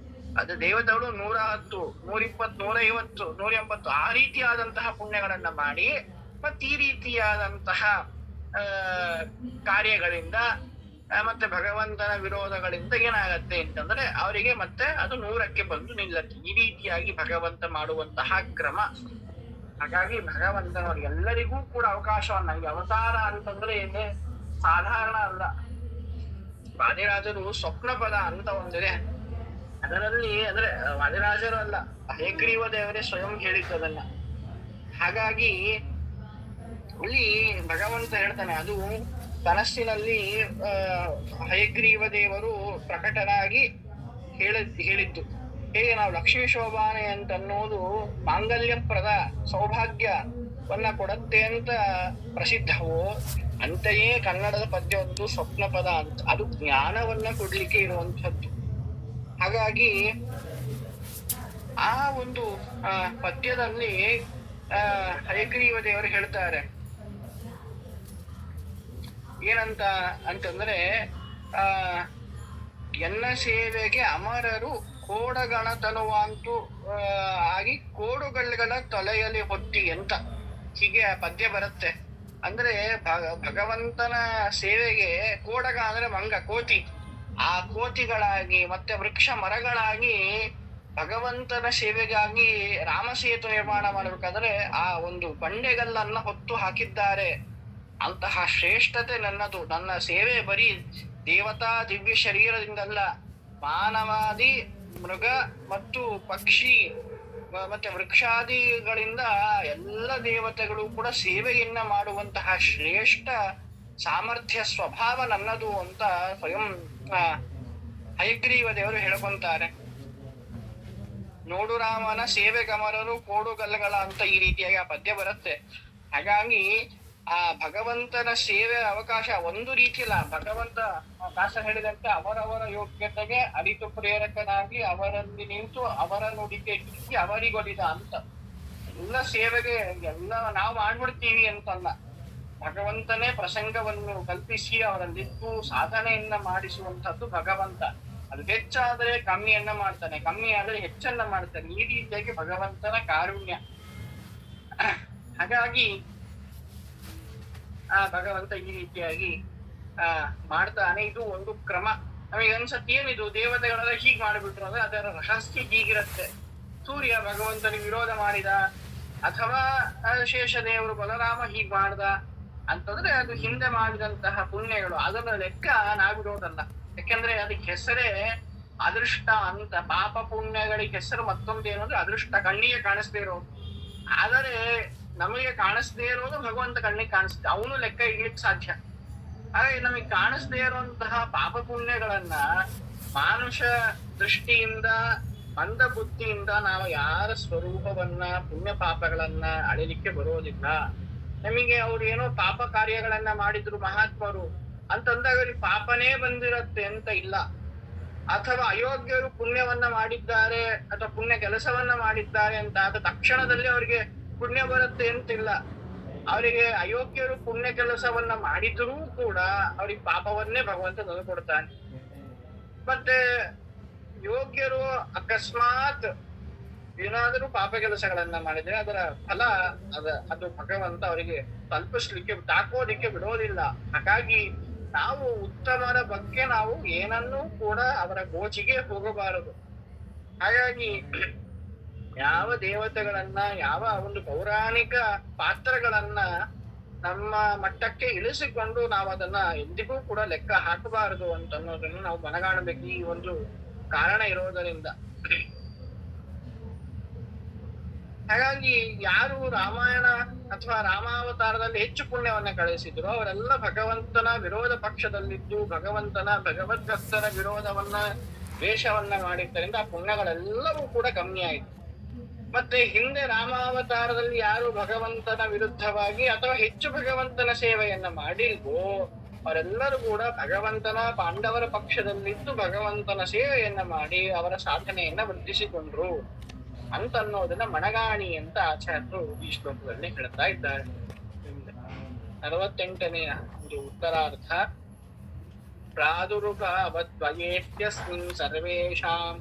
ಅದು ದೇವತೆಗಳು 110, 120, 150, 180 ಆ ರೀತಿಯಾದಂತಹ ಪುಣ್ಯಗಳನ್ನ ಮಾಡಿ ಮತ್ತೆ ಈ ರೀತಿಯಾದಂತಹ ಕಾರ್ಯಗಳಿಂದ ಮತ್ತೆ ಭಗವಂತನ ವಿರೋಧಗಳಿಂದ ಏನಾಗತ್ತೆ ಅಂತಂದ್ರೆ ಅವರಿಗೆ ಮತ್ತೆ ಅದು 100ಕ್ಕೆ ಬಂದು ನಿಲ್ಲತ್ತೆ. ಈ ರೀತಿಯಾಗಿ ಭಗವಂತ ಮಾಡುವಂತಹ ಕ್ರಮ. ಹಾಗಾಗಿ ಭಗವಂತನವ್ರಿಗೆ ಎಲ್ಲರಿಗೂ ಕೂಡ ಅವಕಾಶವನ್ನ, ಈ ಅವತಾರ ಅಂತಂದ್ರೆ ಏನೇ ಸಾಧಾರಣ ಅಲ್ಲ. ವಾದಿರಾಜರು ಸ್ವಪ್ನ ಪದ ಅಂತ ಒಂದಿದೆ, ಅದರಲ್ಲಿ ಅಂದ್ರೆ ವಾದಿರಾಜರು ಅಲ್ಲ, ಹಯಗ್ರೀವ ದೇವರೇ ಸ್ವಯಂ ಹೇಳಿದ್ದದನ್ನ. ಹಾಗಾಗಿ ಇಲ್ಲಿ ಭಗವಂತ ಹೇಳ್ತಾನೆ, ಅದು ಕನಸಿನಲ್ಲಿ ಹಯಗ್ರೀವ ದೇವರು ಪ್ರಕಟನಾಗಿ ಹೇಳಿದ್ದು. ಹೇಗೆ ನಾವು ಲಕ್ಷ್ಮೀ ಶೋಭಾನೆ ಅಂತ ಅನ್ನೋದು ಮಾಂಗಲ್ಯಪ್ರದ ಸೌಭಾಗ್ಯವನ್ನ ಕೊಡತ್ತೆ ಅಂತ ಪ್ರಸಿದ್ಧವೋ, ಅಂತೆಯೇ ಕನ್ನಡದ ಪದ್ಯ ಒಂದು ಸ್ವಪ್ನ ಪದ ಅಂತ, ಅದು ಜ್ಞಾನವನ್ನ ಕೊಡ್ಲಿಕ್ಕೆ ಇರುವಂತಹದ್ದು. ಹಾಗಾಗಿ ಆ ಒಂದು ಪದ್ಯದಲ್ಲಿ ಹಯಗ್ರೀವ ದೇವರು ಹೇಳ್ತಾರೆ ಏನಂತ ಅಂತಂದ್ರೆ, ಎನ್ನ ಸೇವೆಗೆ ಅಮರರು ಕೋಡಗಣ ತನುವಾಂತು ಆಗಿ ಕೋಡುಗಳ ತಲೆಯಲ್ಲಿ ಹೊತ್ತಿ ಅಂತ ಹೀಗೆ ಪದ್ಯ ಬರುತ್ತೆ. ಅಂದ್ರೆ ಭಗವಂತನ ಸೇವೆಗೆ ಕೋಡಗ ಅಂದ್ರೆ ಮಂಗ, ಕೋತಿ, ಆ ಕೋತಿಗಳಾಗಿ ಮತ್ತೆ ವೃಕ್ಷ ಮರಗಳಾಗಿ ಭಗವಂತನ ಸೇವೆಗಾಗಿ ರಾಮಸೇತು ನಿರ್ಮಾಣ ಮಾಡಬೇಕಾದ್ರೆ ಆ ಒಂದು ಬಂಡೆಗಲ್ಲನ್ನ ಹೊತ್ತು ಹಾಕಿದ್ದಾರೆ. ಅಂತಹ ಶ್ರೇಷ್ಠತೆ ನನ್ನದು. ನನ್ನ ಸೇವೆ ಬರೀ ದೇವತಾ ದಿವ್ಯ ಶರೀರದಿಂದಲ್ಲ, ಮಾನವಾದಿ ಮೃಗ ಮತ್ತು ಪಕ್ಷಿ ಮತ್ತೆ ವೃಕ್ಷಾದಿಗಳಿಂದ ಎಲ್ಲ ದೇವತೆಗಳು ಕೂಡ ಸೇವೆಯನ್ನ ಮಾಡುವಂತಹ ಶ್ರೇಷ್ಠ ಸಾಮರ್ಥ್ಯ ಸ್ವಭಾವ ನನ್ನದು ಅಂತ ಸ್ವಯಂ ಹಯಗ್ರೀವ ದೇವರು ಹೇಳ್ಕೊಂತಾರೆ. ನೋಡು ರಾಮನ ಸೇವೆ ಗಮರರು ಕೋಡುಗಲ್ಲಗಳ ಅಂತ ಈ ರೀತಿಯಾಗಿ ಆ ಪದ್ಯ ಬರುತ್ತೆ. ಹಾಗಾಗಿ ಆ ಭಗವಂತನ ಸೇವೆ ಅವಕಾಶ ಒಂದು ರೀತಿಯಲ್ಲ, ಭಗವಂತ ದಾಸ ಹೇಳಿದಂತೆ ಅವರವರ ಯೋಗ್ಯತೆಗೆ ಅರಿತು ಪ್ರೇರಕನಾಗಿ ಅವರಲ್ಲಿ ನಿಂತು ಅವರ ನುಡಿಗೆ ಕಿಕ್ಕಿ ಅವರಿಗೊಲಿದ ಅಂತ. ಎಲ್ಲ ಸೇವೆಗೆ ಎಲ್ಲ ನಾವು ಮಾಡ್ಬಿಡ್ತೀವಿ ಅಂತಲ್ಲ, ಭಗವಂತನೇ ಪ್ರಸಂಗವನ್ನು ಕಲ್ಪಿಸಿ ಅವರಲ್ಲಿದ್ದು ಸಾಧನೆಯನ್ನ ಮಾಡಿಸುವಂತದ್ದು ಭಗವಂತ. ಅದು ಹೆಚ್ಚಾದ್ರೆ ಕಮ್ಮಿಯನ್ನ ಮಾಡ್ತಾನೆ, ಕಮ್ಮಿ ಆದ್ರೆ ಹೆಚ್ಚನ್ನ ಮಾಡ್ತಾನೆ. ಈ ರೀತಿಯಾಗಿ ಭಗವಂತನ ಕಾರುಣ್ಯ. ಹಾಗಾಗಿ ಭಗವಂತ ಈ ರೀತಿಯಾಗಿ ಮಾಡ್ತಾನೆ. ಇದು ಒಂದು ಕ್ರಮ. ನಮಗೆ ಅನ್ಸತ್ತೆ ಏನಿದು ದೇವತೆಗಳೆಲ್ಲ ಹೀಗ್ ಮಾಡಿಬಿಟ್ರು ಅಂದ್ರೆ ಅದರ ರಹಸ್ಯ ಹೀಗಿರುತ್ತೆ. ಸೂರ್ಯ ಭಗವಂತನಿಗೆ ವಿರೋಧ ಮಾಡಿದ, ಅಥವಾ ಶೇಷದೇವರು ಬಲರಾಮ ಹೀಗ್ ಮಾಡ್ದ ಅಂತಂದ್ರೆ ಅದು ಹಿಂದೆ ಮಾಡಿದಂತಹ ಪುಣ್ಯಗಳು, ಅದನ್ನ ಲೆಕ್ಕ ನಾವಿರೋದಲ್ಲ. ಯಾಕೆಂದ್ರೆ ಅದಕ್ಕೆ ಹೆಸರೇ ಅದೃಷ್ಟ ಅಂತ. ಪಾಪ ಪುಣ್ಯಗಳಿಗೆ ಹೆಸರು ಮತ್ತೊಂದು ಏನು ಅಂದ್ರೆ ಅದೃಷ್ಟ, ಕಣ್ಣಿಗೆ ಕಾಣಿಸ್ದೇ ಇರೋದು. ಆದರೆ ನಮಗೆ ಕಾಣಿಸ್ದೇ ಇರೋದು ಭಗವಂತ ಕಣ್ಣಿಗೆ ಕಾಣಿಸುತ್ತೆ, ಅವನು ಲೆಕ್ಕ ಇಡ್ಲಿಕ್ಕೆ ಸಾಧ್ಯ. ಹಾಗಾಗಿ ನಮಗೆ ಕಾಣಿಸ್ದೇ ಇರುವಂತಹ ಪಾಪ ಪುಣ್ಯಗಳನ್ನ ಮಾನುಷ ದೃಷ್ಟಿಯಿಂದ ಮಂದ ಬುದ್ಧಿಯಿಂದ ನಾವು ಯಾರ ಸ್ವರೂಪವನ್ನ ಪುಣ್ಯ ಪಾಪಗಳನ್ನ ಅಳಿಲಿಕ್ಕೆ ಬರೋದಿಲ್ಲ. ನಮಗೆ ಅವ್ರು ಏನೋ ಪಾಪ ಕಾರ್ಯಗಳನ್ನ ಮಾಡಿದ್ರು ಮಹಾತ್ಮರು ಅಂತಂದಾಗ ಅವ್ರಿಗೆ ಪಾಪನೇ ಬಂದಿರತ್ತೆ ಅಂತ ಇಲ್ಲ. ಅಥವಾ ಅಯೋಗ್ಯರು ಪುಣ್ಯವನ್ನ ಮಾಡಿದ್ದಾರೆ ಅಥವಾ ಪುಣ್ಯ ಕೆಲಸವನ್ನ ಮಾಡಿದ್ದಾರೆ ಅಂತ ಆದ ತಕ್ಷಣದಲ್ಲಿ ಅವರಿಗೆ ಪುಣ್ಯ ಬರುತ್ತೆ ಅಂತಿಲ್ಲ. ಅವರಿಗೆ ಅಯೋಗ್ಯರು ಪುಣ್ಯ ಕೆಲಸವನ್ನ ಮಾಡಿದ್ರೂ ಕೂಡ ಅವ್ರಿಗೆ ಪಾಪವನ್ನೇ ಭಗವಂತ ತಂದುಕೊಡ್ತಾನೆ. ಮತ್ತೆ ಯೋಗ್ಯರು ಅಕಸ್ಮಾತ್ ಏನಾದರೂ ಪಾಪ ಕೆಲಸಗಳನ್ನ ಮಾಡಿದ್ರೆ ಅದರ ಫಲ ಅದು ಭಗವಂತ ಅವರಿಗೆ ತಲುಪಿಸ್ಲಿಕ್ಕೆ ತಾಕೋದಿಕ್ಕೆ ಬಿಡೋದಿಲ್ಲ. ಹಾಗಾಗಿ ನಾವು ಉತ್ತಮರ ಬಗ್ಗೆ ನಾವು ಏನನ್ನೂ ಕೂಡ ಅವರ ಗೋಚಿಗೆ ಹೋಗಬಾರದು. ಹಾಗಾಗಿ ಯಾವ ದೇವತೆಗಳನ್ನ, ಯಾವ ಒಂದು ಪೌರಾಣಿಕ ಪಾತ್ರಗಳನ್ನ ನಮ್ಮ ಮಟ್ಟಕ್ಕೆ ಇಳಿಸಿಕೊಂಡು ನಾವು ಅದನ್ನ ಎಂದಿಗೂ ಕೂಡ ಲೆಕ್ಕ ಹಾಕಬಾರದು ಅಂತ ಅನ್ನೋದನ್ನು ನಾವು ಮನಗಾಣಬೇಕು. ಈ ಒಂದು ಕಾರಣ ಇರೋದರಿಂದ. ಹಾಗಾಗಿ ಯಾರು ರಾಮಾಯಣ ಅಥವಾ ರಾಮಾವತಾರದಲ್ಲಿ ಹೆಚ್ಚು ಪುಣ್ಯವನ್ನ ಕಳಿಸಿದ್ರು ಅವರೆಲ್ಲ ಭಗವಂತನ ವಿರೋಧ ಪಕ್ಷದಲ್ಲಿದ್ದು ಭಗವಂತನ ಭಗವದ್ಭಕ್ತರ ವಿರೋಧವನ್ನ ದ್ವೇಷವನ್ನ ಮಾಡಿದ್ದರಿಂದ ಆ ಪುಣ್ಯಗಳೆಲ್ಲವೂ ಕೂಡ ಕಮ್ಮಿ ಆಯಿತು. ಮತ್ತೆ ಹಿಂದೆ ರಾಮಾವತಾರದಲ್ಲಿ ಯಾರು ಭಗವಂತನ ವಿರುದ್ಧವಾಗಿ ಅಥವಾ ಹೆಚ್ಚು ಭಗವಂತನ ಸೇವೆಯನ್ನ ಮಾಡಿಲ್ವೋ ಅವರೆಲ್ಲರೂ ಕೂಡ ಭಗವಂತನ ಪಾಂಡವರ ಪಕ್ಷದಲ್ಲಿದ್ದು ಭಗವಂತನ ಸೇವೆಯನ್ನ ಮಾಡಿ ಅವರ ಸಾಧನೆಯನ್ನ ವೃದ್ಧಿಸಿಕೊಂಡ್ರು ಅಂತನ್ನೋದನ್ನ ಮಣಗಾಣಿ ಅಂತ ಆಚಾರ್ಯರು ಈ ಶ್ಲೋಕದಲ್ಲಿ ಹೇಳ್ತಾ ಇದ್ದಾರೆ. 48ನೇ ಒಂದು ಉತ್ತರಾರ್ಥ. ಪ್ರಾದುರ್ಭಾವದ್ವಯೇತ್ಯಸ್ಮಿನ್ ಸರ್ವೇಷಾಂ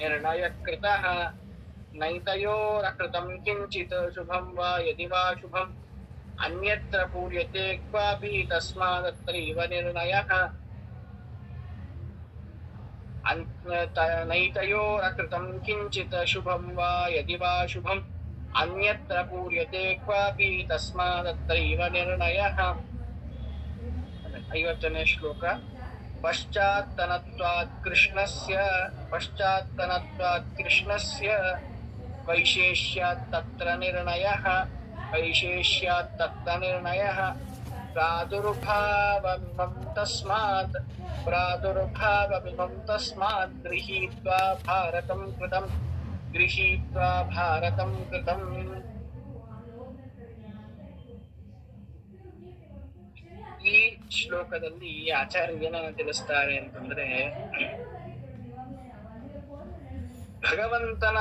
ನಿರ್ಣಯ ಕೃತಃ ನೈತಯೋರಕೃತಂ ಕಿಂಚಿತ್ ಶುಭಂ ವಾ ಯದಿ ವಾ ಶುಭಂ ಅನ್ಯತ್ರ ಪೂರ್ಯತೆ ಕ್ವಾಪಿ ತಸ್ಮಾದತ್ರೈವ ನಿರ್ಣಯಃ. ನೈತಯೋರಕೃತಂ ಕಿಂಚಿತ್ ಶುಭಂ ವಾ ಯದಿ ವಾ ಶುಭಂ ಅನ್ಯತ್ರ ಪೂರ್ಯತೆ ಕ್ವಾಪಿ ತಸ್ಮಾದತ್ರೈವ ನಿರ್ಣಯಃ. 50ನೇ ಶ್ಲೋಕ. ಪಶ್ಚಾತ್ತನತ್ವಾತ್ ಕೃಷ್ಣಸ್ಯ ವೈಶೇಷ್ಯಾತ್ ತತ್ರ ನಿರ್ಣಯಃ ಪ್ರಾದುರ್ಭಾವಮಿಮಂ ತಸ್ಮಾತ್ ಗೃಹೀತ್ವಾ ಭಾರತಂ ಕೃತಂ. ಶ್ಲೋಕದಲ್ಲಿ ಆಚಾರ್ಯ ಏನನ್ನ ತಿಳಿಸ್ತಾರೆ ಅಂತಂದ್ರೆ, ಭಗವಂತನ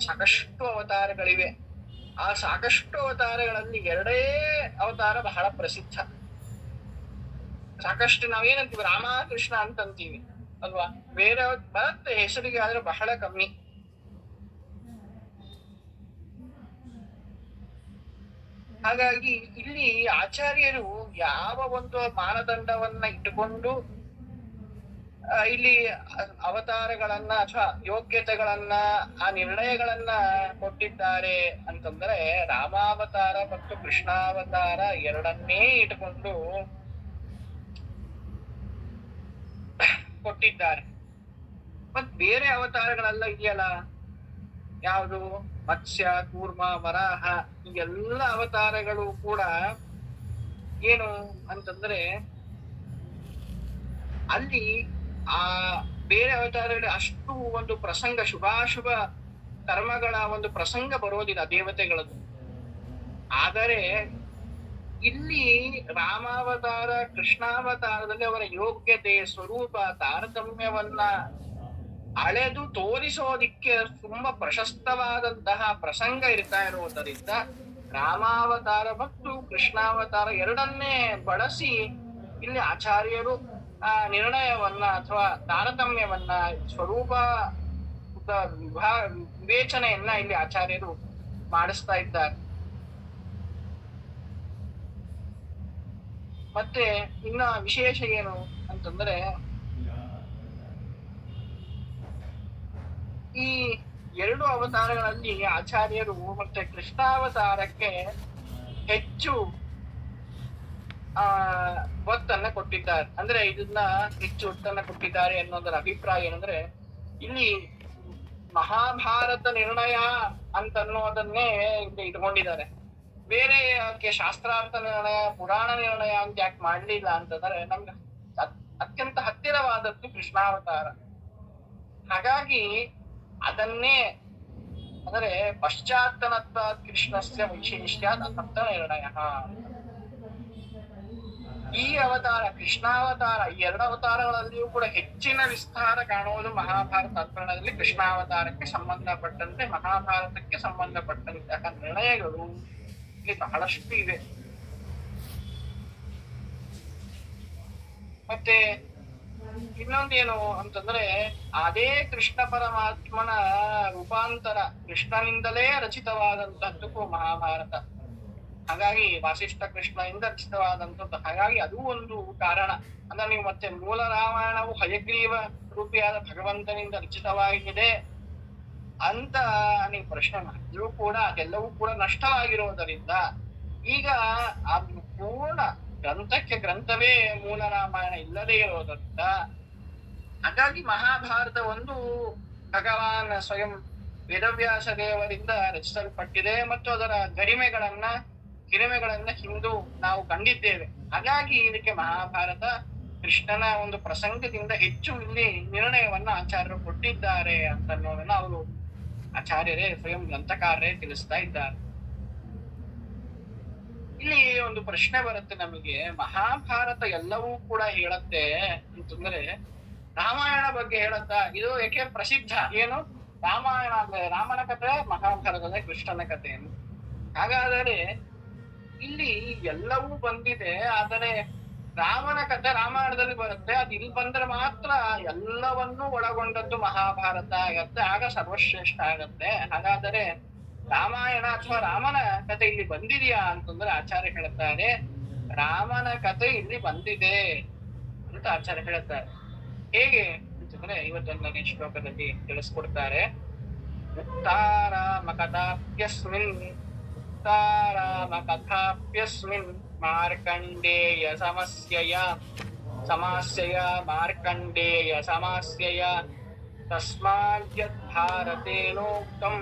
ಸಾಕಷ್ಟು ಅವತಾರಗಳಿವೆ. ಆ ಸಾಕಷ್ಟು ಅವತಾರಗಳಲ್ಲಿ ಎರಡೇ ಅವತಾರ ಬಹಳ ಪ್ರಸಿದ್ಧ. ಸಾಕಷ್ಟು ನಾವೇನಂತೀವಿ ರಾಮ ಕೃಷ್ಣ ಅಂತಂತೀವಿ ಅಲ್ವಾ, ಬೇರೆ ಬರುತ್ತೆ ಹೆಸರಿಗೆ, ಆದ್ರೆ ಬಹಳ ಕಮ್ಮಿ. ಹಾಗಾಗಿ ಇಲ್ಲಿ ಆಚಾರ್ಯರು ಯಾವ ಒಂದು ಮಾನದಂಡವನ್ನ ಇಟ್ಟುಕೊಂಡು ಇಲ್ಲಿ ಅವತಾರಗಳನ್ನ ಅಥವಾ ಯೋಗ್ಯತೆಗಳನ್ನ ಆ ನಿರ್ಣಯಗಳನ್ನ ಕೊಟ್ಟಿದ್ದಾರೆ ಅಂತಂದ್ರೆ, ರಾಮಾವತಾರ ಮತ್ತು ಕೃಷ್ಣಾವತಾರ ಎರಡನ್ನೇ ಇಟ್ಟುಕೊಂಡು ಕೊಟ್ಟಿದ್ದಾರೆ. ಮತ್ ಬೇರೆ ಅವತಾರಗಳೆಲ್ಲ ಇದೆಯಲ್ಲ, ಯಾವುದು ಮತ್ಸ್ಯ ಕೂರ್ಮ ವರಾಹ, ಈ ಎಲ್ಲ ಅವತಾರಗಳು ಕೂಡ ಏನು ಅಂತಂದ್ರೆ, ಅಲ್ಲಿ ಆ ಬೇರೆ ಅವತಾರಗಳು ಅಷ್ಟು ಒಂದು ಪ್ರಸಂಗ, ಶುಭಾಶುಭ ಕರ್ಮಗಳ ಒಂದು ಪ್ರಸಂಗ ಬರೋದಿಲ್ಲ ದೇವತೆಗಳದ್ದು. ಆದರೆ ಇಲ್ಲಿ ರಾಮಾವತಾರ ಕೃಷ್ಣಾವತಾರದಲ್ಲಿ ಅವರ ಯೋಗ್ಯತೆ ಸ್ವರೂಪ ತಾರತಮ್ಯವನ್ನ ಅಳೆದು ತೋರಿಸೋದಿಕ್ಕೆ ತುಂಬಾ ಪ್ರಶಸ್ತವಾದಂತಹ ಪ್ರಸಂಗ ಇರ್ತಾ ಇರುವುದರಿಂದ ರಾಮಾವತಾರ ಮತ್ತು ಕೃಷ್ಣಾವತಾರ ಎರಡನ್ನೇ ಬಳಸಿ ಇಲ್ಲಿ ಆಚಾರ್ಯರು ಆ ನಿರ್ಣಯವನ್ನ ಅಥವಾ ತಾರತಮ್ಯವನ್ನ ಸ್ವರೂಪ ವಿವೇಚನೆಯನ್ನ ಇಲ್ಲಿ ಆಚಾರ್ಯರು ಮಾಡಿಸ್ತಾ ಇದ್ದಾರೆ. ಮತ್ತೆ ಇನ್ನ ವಿಶೇಷ ಏನು ಅಂತಂದ್ರೆ, ಈ ಎರಡು ಅವತಾರಗಳಲ್ಲಿ ಆಚಾರ್ಯರು ಮತ್ತೆ ಕೃಷ್ಣಾವತಾರಕ್ಕೆ ಹೆಚ್ಚು ಒತ್ತನ್ನ ಕೊಟ್ಟಿದ್ದಾರೆ. ಅಂದ್ರೆ ಇದನ್ನ ಹೆಚ್ಚು ಒತ್ತನ್ನ ಕೊಟ್ಟಿದ್ದಾರೆ ಅನ್ನೋದರ ಅಭಿಪ್ರಾಯ ಏನಂದ್ರೆ, ಇಲ್ಲಿ ಮಹಾಭಾರತ ನಿರ್ಣಯ ಅಂತನ್ನೋದನ್ನೇ ಇಲ್ಲಿ ಇಟ್ಕೊಂಡಿದ್ದಾರೆ. ಬೇರೆ ಶಾಸ್ತ್ರಾರ್ಥ ನಿರ್ಣಯ ಪುರಾಣ ನಿರ್ಣಯ ಅಂತ ಯಾಕೆ ಮಾಡ್ಲಿಲ್ಲ ಅಂತಂದ್ರೆ, ನಮ್ಗೆ ಅತ್ಯಂತ ಹತ್ತಿರವಾದದ್ದು ಕೃಷ್ಣಾವತಾರ. ಹಾಗಾಗಿ ಅದನ್ನೇ ಅಂದ್ರೆ ಪಶ್ಚಾತ್ತನತ್ವ ಕೃಷ್ಣಸ್ಯ ವೈಶೇಷ್ಟ್ಯಾತ್ ಅಸಪ್ತ ನಿರ್ಣಯ. ಈ ಅವತಾರ ಕೃಷ್ಣಾವತಾರ, ಈ ಎರಡು ಅವತಾರಗಳಲ್ಲಿಯೂ ಕೂಡ ಹೆಚ್ಚಿನ ವಿಸ್ತಾರ ಕಾಣುವುದು ಮಹಾಭಾರತ ಪ್ರಕರಣದಲ್ಲಿ. ಕೃಷ್ಣಾವತಾರಕ್ಕೆ ಸಂಬಂಧಪಟ್ಟಂತೆ ಮಹಾಭಾರತಕ್ಕೆ ಸಂಬಂಧಪಟ್ಟಂತಹ ನಿರ್ಣಯಗಳು ಇಲ್ಲಿ ಬಹಳಷ್ಟು ಇವೆ. ಮತ್ತೆ ಇನ್ನೊಂದೇನು ಅಂತಂದ್ರೆ, ಅದೇ ಕೃಷ್ಣ ಪರಮಾತ್ಮನ ರೂಪಾಂತರ, ಕೃಷ್ಣನಿಂದಲೇ ರಚಿತವಾದಂತಹದ್ದು ಮಹಾಭಾರತ. ಹಾಗಾಗಿ ವಾಸಿಷ್ಠ ಕೃಷ್ಣನಿಂದ ರಚಿತವಾದಂಥದ್ದು. ಹಾಗಾಗಿ ಅದು ಒಂದು ಕಾರಣ. ಅಂದ್ರೆ ನೀವು ಮತ್ತೆ ಮೂಲ ರಾಮಾಯಣವು ಹಯಗ್ರೀವ ರೂಪಿಯಾದ ಭಗವಂತನಿಂದ ರಚಿತವಾಗಿದೆ ಅಂತ ನೀವು ಪ್ರಶ್ನೆ ಮಾಡಿದ್ರು ಕೂಡ ಅದೆಲ್ಲವೂ ಕೂಡ ನಷ್ಟವಾಗಿರೋದರಿಂದ ಈಗ ಅದು ಪೂರ್ಣ ಗ್ರಂಥಕ್ಕೆ ಗ್ರಂಥವೇ ಮೂಲ ರಾಮಾಯಣ ಇಲ್ಲದೆ ಇರೋದರಿಂದ, ಹಾಗಾಗಿ ಮಹಾಭಾರತ ಒಂದು ಭಗವಾನ್ ಸ್ವಯಂ ವೇದವ್ಯಾಸ ದೇವರಿಂದ ರಚಿಸಲ್ಪಟ್ಟಿದೆ ಮತ್ತು ಅದರ ಹಿರಿಮೆಗಳನ್ನ ಹಿಂದೂ ನಾವು ಕಂಡಿದ್ದೇವೆ. ಹಾಗಾಗಿ ಇದಕ್ಕೆ ಮಹಾಭಾರತ ಕೃಷ್ಣನ ಒಂದು ಪ್ರಸಂಗದಿಂದ ಹೆಚ್ಚು ಇಲ್ಲಿ ನಿರ್ಣಯವನ್ನ ಆಚಾರ್ಯರು ಕೊಟ್ಟಿದ್ದಾರೆ ಅಂತನ್ನೋದನ್ನ ಅವರು ಆಚಾರ್ಯರೇ ಸ್ವಯಂ ಗ್ರಂಥಕಾರರೇ ತಿಳಿಸ್ತಾ ಇದ್ದಾರೆ. ಇಲ್ಲಿ ಒಂದು ಪ್ರಶ್ನೆ ಬರುತ್ತೆ ನಮಗೆ, ಮಹಾಭಾರತ ಎಲ್ಲವೂ ಕೂಡ ಹೇಳತ್ತೆ ಅಂತಂದ್ರೆ ರಾಮಾಯಣ ಬಗ್ಗೆ ಹೇಳತ್ತಾ? ಇದು ಯಾಕೆ ಪ್ರಸಿದ್ಧ ಏನು ರಾಮಾಯಣ ಅಂದ್ರೆ ರಾಮನ ಕಥೆ, ಮಹಾಭಾರತದ ಕೃಷ್ಣನ ಕಥೆಯನ್ನು. ಹಾಗಾದರೆ ಇಲ್ಲಿ ಎಲ್ಲವೂ ಬಂದಿದೆ, ಆದರೆ ರಾಮನ ಕಥೆ ರಾಮಾಯಣದಲ್ಲಿ ಬರುತ್ತೆ, ಅದು ಇಲ್ಲಿ ಬಂದ್ರೆ ಮಾತ್ರ ಎಲ್ಲವನ್ನೂ ಒಳಗೊಂಡದ್ದು ಮಹಾಭಾರತ ಆಗತ್ತೆ, ಆಗ ಸರ್ವಶ್ರೇಷ್ಠ ಆಗತ್ತೆ. ಹಾಗಾದರೆ ರಾಮಾಯಣ ಅಥವಾ ರಾಮನ ಕಥೆ ಇಲ್ಲಿ ಬಂದಿದೆಯಾ ಅಂತಂದ್ರೆ ಆಚಾರ್ಯ ಹೇಳ್ತಾರೆ, ರಾಮನ ಕಥೆ ಇಲ್ಲಿ ಬಂದಿದೆ ಅಂತ ಆಚಾರ್ಯ ಹೇಳ್ತಾರೆ. ಹೇಗೆ ಅಂತಂದ್ರೆ ಇವತ್ತೊಂದನೇ ಶ್ಲೋಕದಲ್ಲಿ ತಿಳಿಸ್ಕೊಡ್ತಾರೆ. ಮುಕ್ತಾರಾಮಕಥಾಪ್ಯಸ್ಮಿನ್ ಮಾರ್ಕಂಡೇಯ ಸಮಾಸ್ಯಯ ಮಾರ್ಕಂಡೇಯ ಸಮಾಸ್ಯಯ ತಸ್ಮಾದ್ಯದ್ಭಾರತೇನೋಕ್ತಂ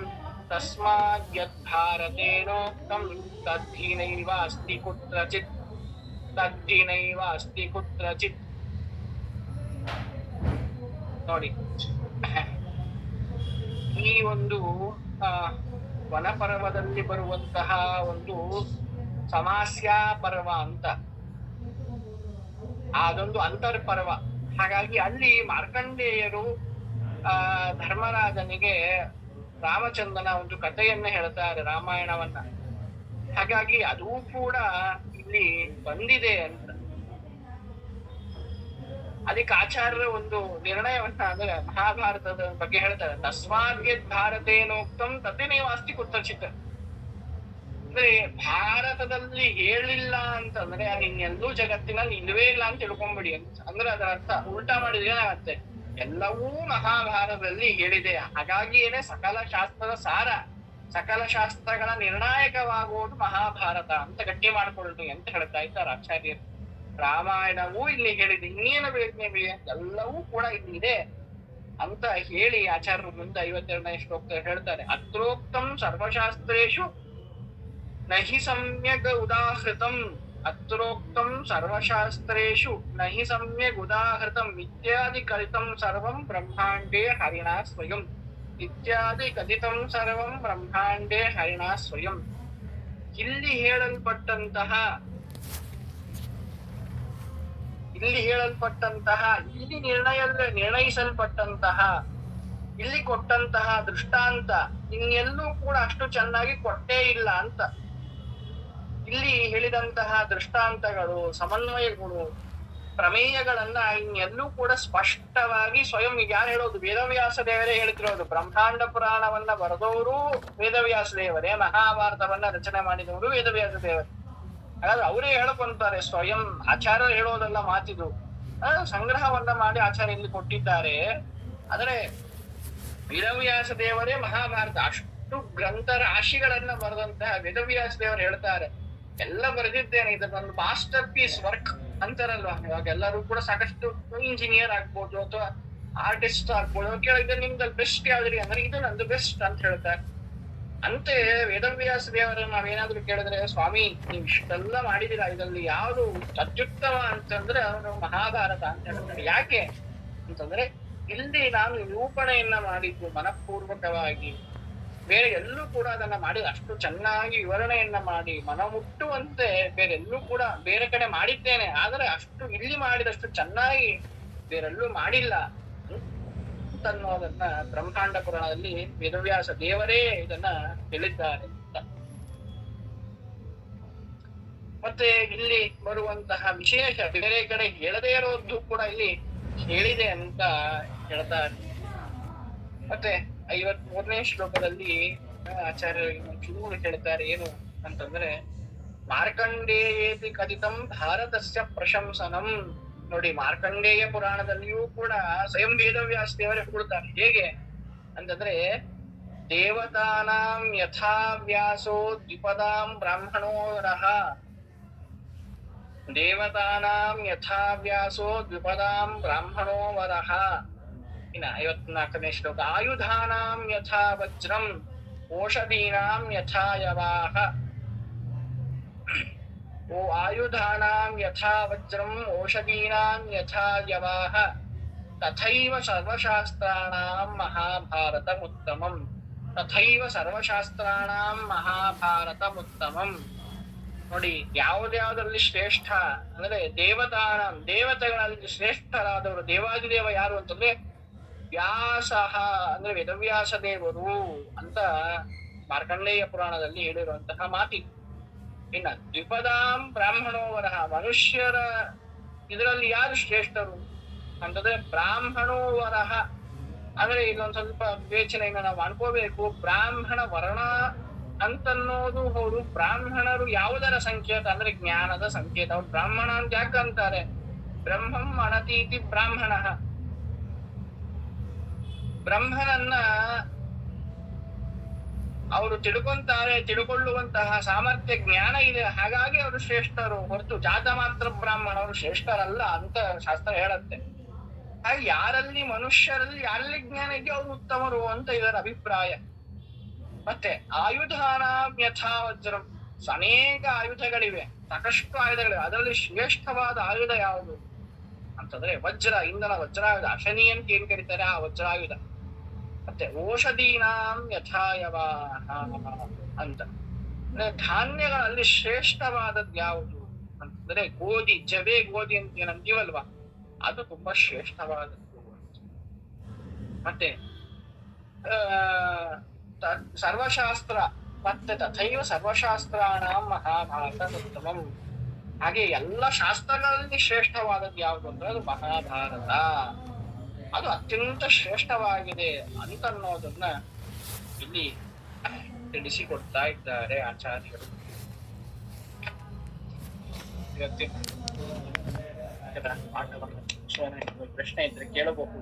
ತದ್ಧಿನೈವ ಅಸ್ತಿ ಕುತ್ರಚಿತ್. ನೋಡಿ, ಈ ಒಂದು ವನಪರ್ವದಲ್ಲಿ ಬರುವಂತಹ ಒಂದು ಸಮಾಸ್ಯಾ ಪರ್ವ ಅಂತ ಅದೊಂದು ಅಂತರ್ಪರ್ವ. ಹಾಗಾಗಿ ಅಲ್ಲಿ ಮಾರ್ಕಂಡೇಯರು ಆ ಧರ್ಮರಾಜನಿಗೆ ರಾಮಚಂದ್ರನ ಒಂದು ಕಥೆಯನ್ನ ಹೇಳ್ತಾರೆ, ರಾಮಾಯಣವನ್ನ. ಹಾಗಾಗಿ ಅದೂ ಕೂಡ ಇಲ್ಲಿ ಬಂದಿದೆ ಅಂತ. ಅದಕ್ಕೆ ಆಚಾರ್ಯರ ಒಂದು ನಿರ್ಣಯವನ್ನ ಅಂದ್ರೆ ಮಹಾಭಾರತದ ಬಗ್ಗೆ ಹೇಳ್ತಾರೆ, ತಸ್ಮಾತ್ ಯದ್ ಭಾರತೇನೋಕ್ತಂ ತದೇನೇವಾಸ್ತಿ ಕುತ್ರಚಿತ್. ಅಂದ್ರೆ ಭಾರತದಲ್ಲಿ ಹೇಳಿಲ್ಲ ಅಂತಂದ್ರೆ ಅದು ಇನ್ನೆಲ್ಲೂ ಜಗತ್ತಿನಲ್ಲಿ ಇಲ್ಲವೇ ಇಲ್ಲ ಅಂತ ತಿಳ್ಕೊಂಬಿಡಿ ಅಂತ. ಅಂದ್ರೆ ಅದರ ಅರ್ಥ ಉಲ್ಟಾ ಮಾಡಿದ್ರೆ ಏನಾಗತ್ತೆ, ಎಲ್ಲವೂ ಮಹಾಭಾರತದಲ್ಲಿ ಹೇಳಿದೆ. ಹಾಗಾಗಿಯೇನೆ ಸಕಲ ಶಾಸ್ತ್ರದ ಸಾರ, ಸಕಲ ಶಾಸ್ತ್ರಗಳ ನಿರ್ಣಾಯಕವಾಗುವುದು ಮಹಾಭಾರತ ಅಂತ ಗಟ್ಟಿ ಮಾಡ್ಕೊಳ್ಳಿ ಅಂತ ಹೇಳ್ತಾ ಇದ್ದಾರೆ ಆಚಾರ್ಯರು. ರಾಮಾಯಣವೂ ಇಲ್ಲಿ ಹೇಳಿದೆ, ಇನ್ನೇನು ಬೇಕು ನಿಮಗೆ, ಎಲ್ಲವೂ ಕೂಡ ಇಲ್ಲಿ ಇದೆ ಅಂತ ಹೇಳಿ ಆಚಾರ್ಯರು ಮುಂದೆ 52ನೇ ಶ್ಲೋಕ ಹೇಳ್ತಾರೆ, ಅತ್ರೋಕ್ತಂ ಸರ್ವಶಾಸ್ತ್ರೇಷು ನಹಿ ಸಮ್ಯಕ್ ಉದಾಹೃತಂ, ಅತ್ರೋಕ್ತಂ ಸರ್ವಶಾಸ್ತ್ರೇಷು ನಹಿ ಸಮ್ಯಕ್ ಉದಾಹೃತಂ ಇತ್ಯಾದಿ ಕಲಿತಂ ಸರ್ವಂ ಬ್ರಹ್ಮಾಂಡೇ ಹರಿಣಾ ಸ್ವಯಂ, ಇತ್ಯಾದಿ ಕಲಿತಂ ಸರ್ವಂ ಬ್ರಹ್ಮಾಂಡೇ ಹರಿಣಾ ಸ್ವಯಂ. ಇಲ್ಲಿ ಹೇಳಲ್ಪಟ್ಟಂತಹ ಇಲ್ಲಿ ನಿರ್ಣಯಿಸಲ್ಪಟ್ಟಂತಹ ಇಲ್ಲಿ ಕೊಟ್ಟಂತಹ ದೃಷ್ಟಾಂತ ಇನ್ನೆಲ್ಲೂ ಕೂಡ ಅಷ್ಟು ಚೆನ್ನಾಗಿ ಕೊಟ್ಟೇ ಇಲ್ಲ ಅಂತ. ಇಲ್ಲಿ ಹೇಳಿದಂತಹ ದೃಷ್ಟಾಂತಗಳು, ಸಮನ್ವಯಗಳು, ಪ್ರಮೇಯಗಳನ್ನ ಇನ್ನೆಲ್ಲೂ ಕೂಡ ಸ್ಪಷ್ಟವಾಗಿ ಸ್ವಯಂ ಯಾರು ಹೇಳೋದು, ವೇದವ್ಯಾಸ ದೇವರೇ ಹೇಳ್ತಿರೋದು. ಬ್ರಹ್ಮಾಂಡ ಪುರಾಣವನ್ನ ಬರೆದವರು ವೇದವ್ಯಾಸ ದೇವರೇ, ಮಹಾಭಾರತವನ್ನ ರಚನೆ ಮಾಡಿದವರು ವೇದವ್ಯಾಸ ದೇವರೇ. ಹಾಗಾದ್ರೆ ಅವರೇ ಹೇಳ್ಕೊಂತಾರೆ, ಸ್ವಯಂ ಆಚಾರ್ಯರು ಹೇಳೋದೆಲ್ಲ ಮಾತಿದು ಸಂಗ್ರಹವನ್ನ ಮಾಡಿ ಆಚಾರ್ಯ ಇಲ್ಲಿ ಕೊಟ್ಟಿದ್ದಾರೆ. ಆದರೆ ವೇದವ್ಯಾಸ ದೇವರೇ ಮಹಾಭಾರತ ಅಷ್ಟು ಗ್ರಂಥ ರಾಶಿಗಳನ್ನ ಬರೆದಂತಹ ವೇದವ್ಯಾಸ ದೇವರು ಹೇಳ್ತಾರೆ, ಎಲ್ಲ ಬರೆದಿದ್ದೇನೆ, ಇದನ್ನೊಂದು ಮಾಸ್ಟರ್ ಪೀಸ್ ವರ್ಕ್ ಅಂತಾರಲ್ವಾ. ಇವಾಗ ಎಲ್ಲರೂ ಕೂಡ ಸಾಕಷ್ಟು ಇಂಜಿನಿಯರ್ ಆಗ್ಬೋದು ಅಥವಾ ಆರ್ಟಿಸ್ಟ್ ಆಗ್ಬೋದು, ಕೇಳಿದ್ರೆ ನಿಮ್ದಲ್ಲಿ ಬೆಸ್ಟ್ ಯಾವ್ದ್ರಿ ಅಂದ್ರೆ ಇದು ನಂದು ಬೆಸ್ಟ್ ಅಂತ ಹೇಳ್ತಾರೆ. ಅಂತೆ ವೇದವ್ಯಾಸ ದೇವರ ನಾವೇನಾದ್ರೂ ಕೇಳಿದ್ರೆ, ಸ್ವಾಮಿ ನೀವು ಇಷ್ಟೆಲ್ಲ ಮಾಡಿದಿರಾ, ಇದರಲ್ಲಿ ಯಾವುದು ಅತ್ಯುತ್ತಮ ಅಂತಂದ್ರೆ ಅವರು ಮಹಾಭಾರತ ಅಂತ ಹೇಳ್ತಾರೆ. ಯಾಕೆ ಅಂತಂದ್ರೆ ಇಲ್ಲಿ ನಾನು ನಿರೂಪಣೆಯನ್ನ ಮಾಡಿದ್ದು ಮನಪೂರ್ವಕವಾಗಿ, ಬೇರೆ ಎಲ್ಲೂ ಕೂಡ ಅದನ್ನ ಮಾಡಿ ಅಷ್ಟು ಚೆನ್ನಾಗಿ ವಿವರಣೆಯನ್ನ ಮಾಡಿ ಮನಮುಟ್ಟುವಂತೆ ಬೇರೆಲ್ಲೂ ಕೂಡ ಬೇರೆ ಕಡೆ ಮಾಡಿದ್ದೇನೆ, ಆದರೆ ಅಷ್ಟು ಇಲ್ಲಿ ಮಾಡಿದಷ್ಟು ಚೆನ್ನಾಗಿ ಬೇರೆಲ್ಲೂ ಮಾಡಿಲ್ಲ ಅನ್ನೋದನ್ನ ಬ್ರಹ್ಮಾಂಡ ಪುರಾಣದಲ್ಲಿ ವೇದವ್ಯಾಸ ದೇವರೇ ಇದನ್ನ ಹೇಳಿದ್ದಾರೆ ಅಂತ. ಮತ್ತೆ ಇಲ್ಲಿ ಬರುವಂತಹ ವಿಶೇಷ ಬೇರೆ ಕಡೆ ಹೇಳದೇ ಇರೋದು ಕೂಡ ಇಲ್ಲಿ ಹೇಳಿದೆ ಅಂತ ಹೇಳ್ತಾರೆ. ಮತ್ತೆ 53ನೇ ಶ್ಲೋಕದಲ್ಲಿ ಆಚಾರ್ಯರು ಚೂರು ಹೇಳ್ತಾರೆ, ಏನು ಅಂತಂದ್ರೆ ಮಾರ್ಕಂಡೇಯೇತಿ ಕಥಿತಂ ಭಾರತಸ್ಯ ಪ್ರಶಂಸನಂ. ನೋಡಿ, ಮಾರ್ಕಂಡೇಯ ಪುರಾಣದಲ್ಲಿಯೂ ಕೂಡ ಸ್ವಯಂ ವೇದವ್ಯಾಸ ದೇವರೇ ಹೊಗಳ್ತಾರೆ. ಹೇಗೆ ಅಂತಂದ್ರೆ, ದೇವತಾನಾಂ ಯಥಾ ವ್ಯಾಸೋ ದ್ವಿಪದಾಂ ಬ್ರಾಹ್ಮಣೋ ವರಃ, ದೇವತಾನಾಂ ಯಥಾ ವ್ಯಾಸೋ ದ್ವಿಪದಾಂ ಬ್ರಾಹ್ಮಣೋ ವರಃ. ಇನ್ನ 54ನೇ ಶ್ಲೋಕ, ಆಯುಧಾನಾಂ ಯಥಾ ವಜ್ರಂ ಓಷಧೀನಾಂ ಯಥಾ ಯವಾಹ. ಓ ಆಯುಧಾನಾಂ ಯಥಾ ವಜ್ರಂ ಓಷಧೀನಾಂ ಯಥಾ ಯವಾಹ ತಥೈವ ಸರ್ವಶಾಸ್ತ್ರಾಣಾಂ ಮಹಾಭಾರತಮುತ್ತಮಂ, ತಥೈವ ಸರ್ವಶಾಸ್ತ್ರಾಣಾಂ ಮಹಾಭಾರತಮುತ್ತಮಂ. ನೋಡಿ, ಯಾವ್ದ್ಯಾವ್ದ್ರಲ್ಲಿ ಶ್ರೇಷ್ಠ ಅಂದ್ರೆ ದೇವತೆಗಳಲ್ಲಿ ಶ್ರೇಷ್ಠರಾದವರು ದೇವಾದಿದೇವ ಯಾರು ಅಂತಂದ್ರೆ ವ್ಯಾಸ ಅಂದ್ರೆ ವೇದವ್ಯಾಸ ದೇವರು ಅಂತ ಮಾರ್ಕಂಡೇಯ ಪುರಾಣದಲ್ಲಿ ಹೇಳಿರುವಂತಹ ಮಾತಿ. ಇನ್ನ ದ್ವಿಪದಾಂ ಬ್ರಾಹ್ಮಣೋವರಃ, ಮನುಷ್ಯರ ಇದರಲ್ಲಿ ಯಾರು ಶ್ರೇಷ್ಠರು ಅಂತಂದ್ರೆ ಬ್ರಾಹ್ಮಣೋವರಃ. ಅಂದ್ರೆ ಇಲ್ಲೊಂದ್ ಸ್ವಲ್ಪ ವಿವೇಚನೆಯಿಂದ ನಾವು ಅನ್ಕೋಬೇಕು, ಬ್ರಾಹ್ಮಣ ವರ್ಣ ಅಂತನ್ನೋದು ಹೌದು. ಬ್ರಾಹ್ಮಣರು ಯಾವುದರ ಸಂಕೇತ ಅಂದ್ರೆ ಜ್ಞಾನದ ಸಂಕೇತ. ಅವ್ರು ಬ್ರಾಹ್ಮಣ ಅಂತ ಯಾಕಂತಾರೆ, ಬ್ರಹ್ಮಂ ಅನತೀತಿ ಬ್ರಾಹ್ಮಣ. ಬ್ರಹ್ಮನನ್ನ ಅವರು ತಿಳ್ಕೊಳ್ಳುವಂತಹ ಸಾಮರ್ಥ್ಯ ಜ್ಞಾನ ಇದೆ, ಹಾಗಾಗಿ ಅವರು ಶ್ರೇಷ್ಠರು ಹೊರತು ಜಾತ ಮಾತ್ರ ಬ್ರಾಹ್ಮಣರು ಶ್ರೇಷ್ಠರಲ್ಲ ಅಂತ ಶಾಸ್ತ್ರ ಹೇಳುತ್ತೆ. ಹಾಗೆ ಯಾರಲ್ಲಿ ಮನುಷ್ಯರಲ್ಲಿ ಯಾರಲ್ಲಿ ಜ್ಞಾನ ಇದೆಯೋ ಅವರು ಉತ್ತಮರು ಅಂತ ಇದರ ಅಭಿಪ್ರಾಯ. ಮತ್ತೆ ಆಯುಧಾನ ಯಥಾ ವಜ್ರಂ, ಅನೇಕ ಆಯುಧಗಳಿವೆ, ಸಾಕಷ್ಟು ಆಯುಧಗಳಿವೆ. ಅದರಲ್ಲಿ ಶ್ರೇಷ್ಠವಾದ ಆಯುಧ ಯಾವುದು ಅಂತಂದ್ರೆ ವಜ್ರ, ಇಂಧನ ವಜ್ರಾಯುಧ, ಅಶನಿ ಅಂತ ಏನ್ ಕರೀತಾರೆ ಆ ವಜ್ರಾಯುಧ. ಮತ್ತೆ ಓಷಧೀನಾಂ ಯಥಾಯವಾಹ ಅಂತ ಅಂದ್ರೆ ಧಾನ್ಯಗಳಲ್ಲಿ ಶ್ರೇಷ್ಠವಾದದ್ದು ಯಾವುದು ಅಂತಂದ್ರೆ ಗೋಧಿ, ಜವೆ ಗೋಧಿ ಅಂತ ಏನಂತೀವಲ್ವಾ, ಅದು ತುಂಬಾ ಶ್ರೇಷ್ಠವಾದದ್ದು. ಮತ್ತೆ ಸರ್ವಶಾಸ್ತ್ರ ಮತ್ತೆ ತಥೈವ ಸರ್ವಶಾಸ್ತ್ರಾಣ ಮಹಾಭಾರತ ಉತ್ತಮಂ. ಹಾಗೆ ಎಲ್ಲ ಶಾಸ್ತ್ರಗಳಲ್ಲಿ ಶ್ರೇಷ್ಠವಾದದ್ದು ಯಾವುದು ಅಂದ್ರೆ ಅದು ಮಹಾಭಾರತ. ಅದು ಅತ್ಯಂತ ಶ್ರೇಷ್ಠವಾಗಿದೆ ಅಂತ ಅನ್ನೋದನ್ನ ಇಲ್ಲಿ ತಿಳಿಸಿಕೊಡ್ತಾ ಇದ್ದಾರೆ ಆಚಾರ್ಯರು. ಇವತ್ತಿನ ಪಾಠವನ್ನು ಪ್ರಶ್ನೆ ಇದ್ರೆ ಕೇಳಬಹುದು.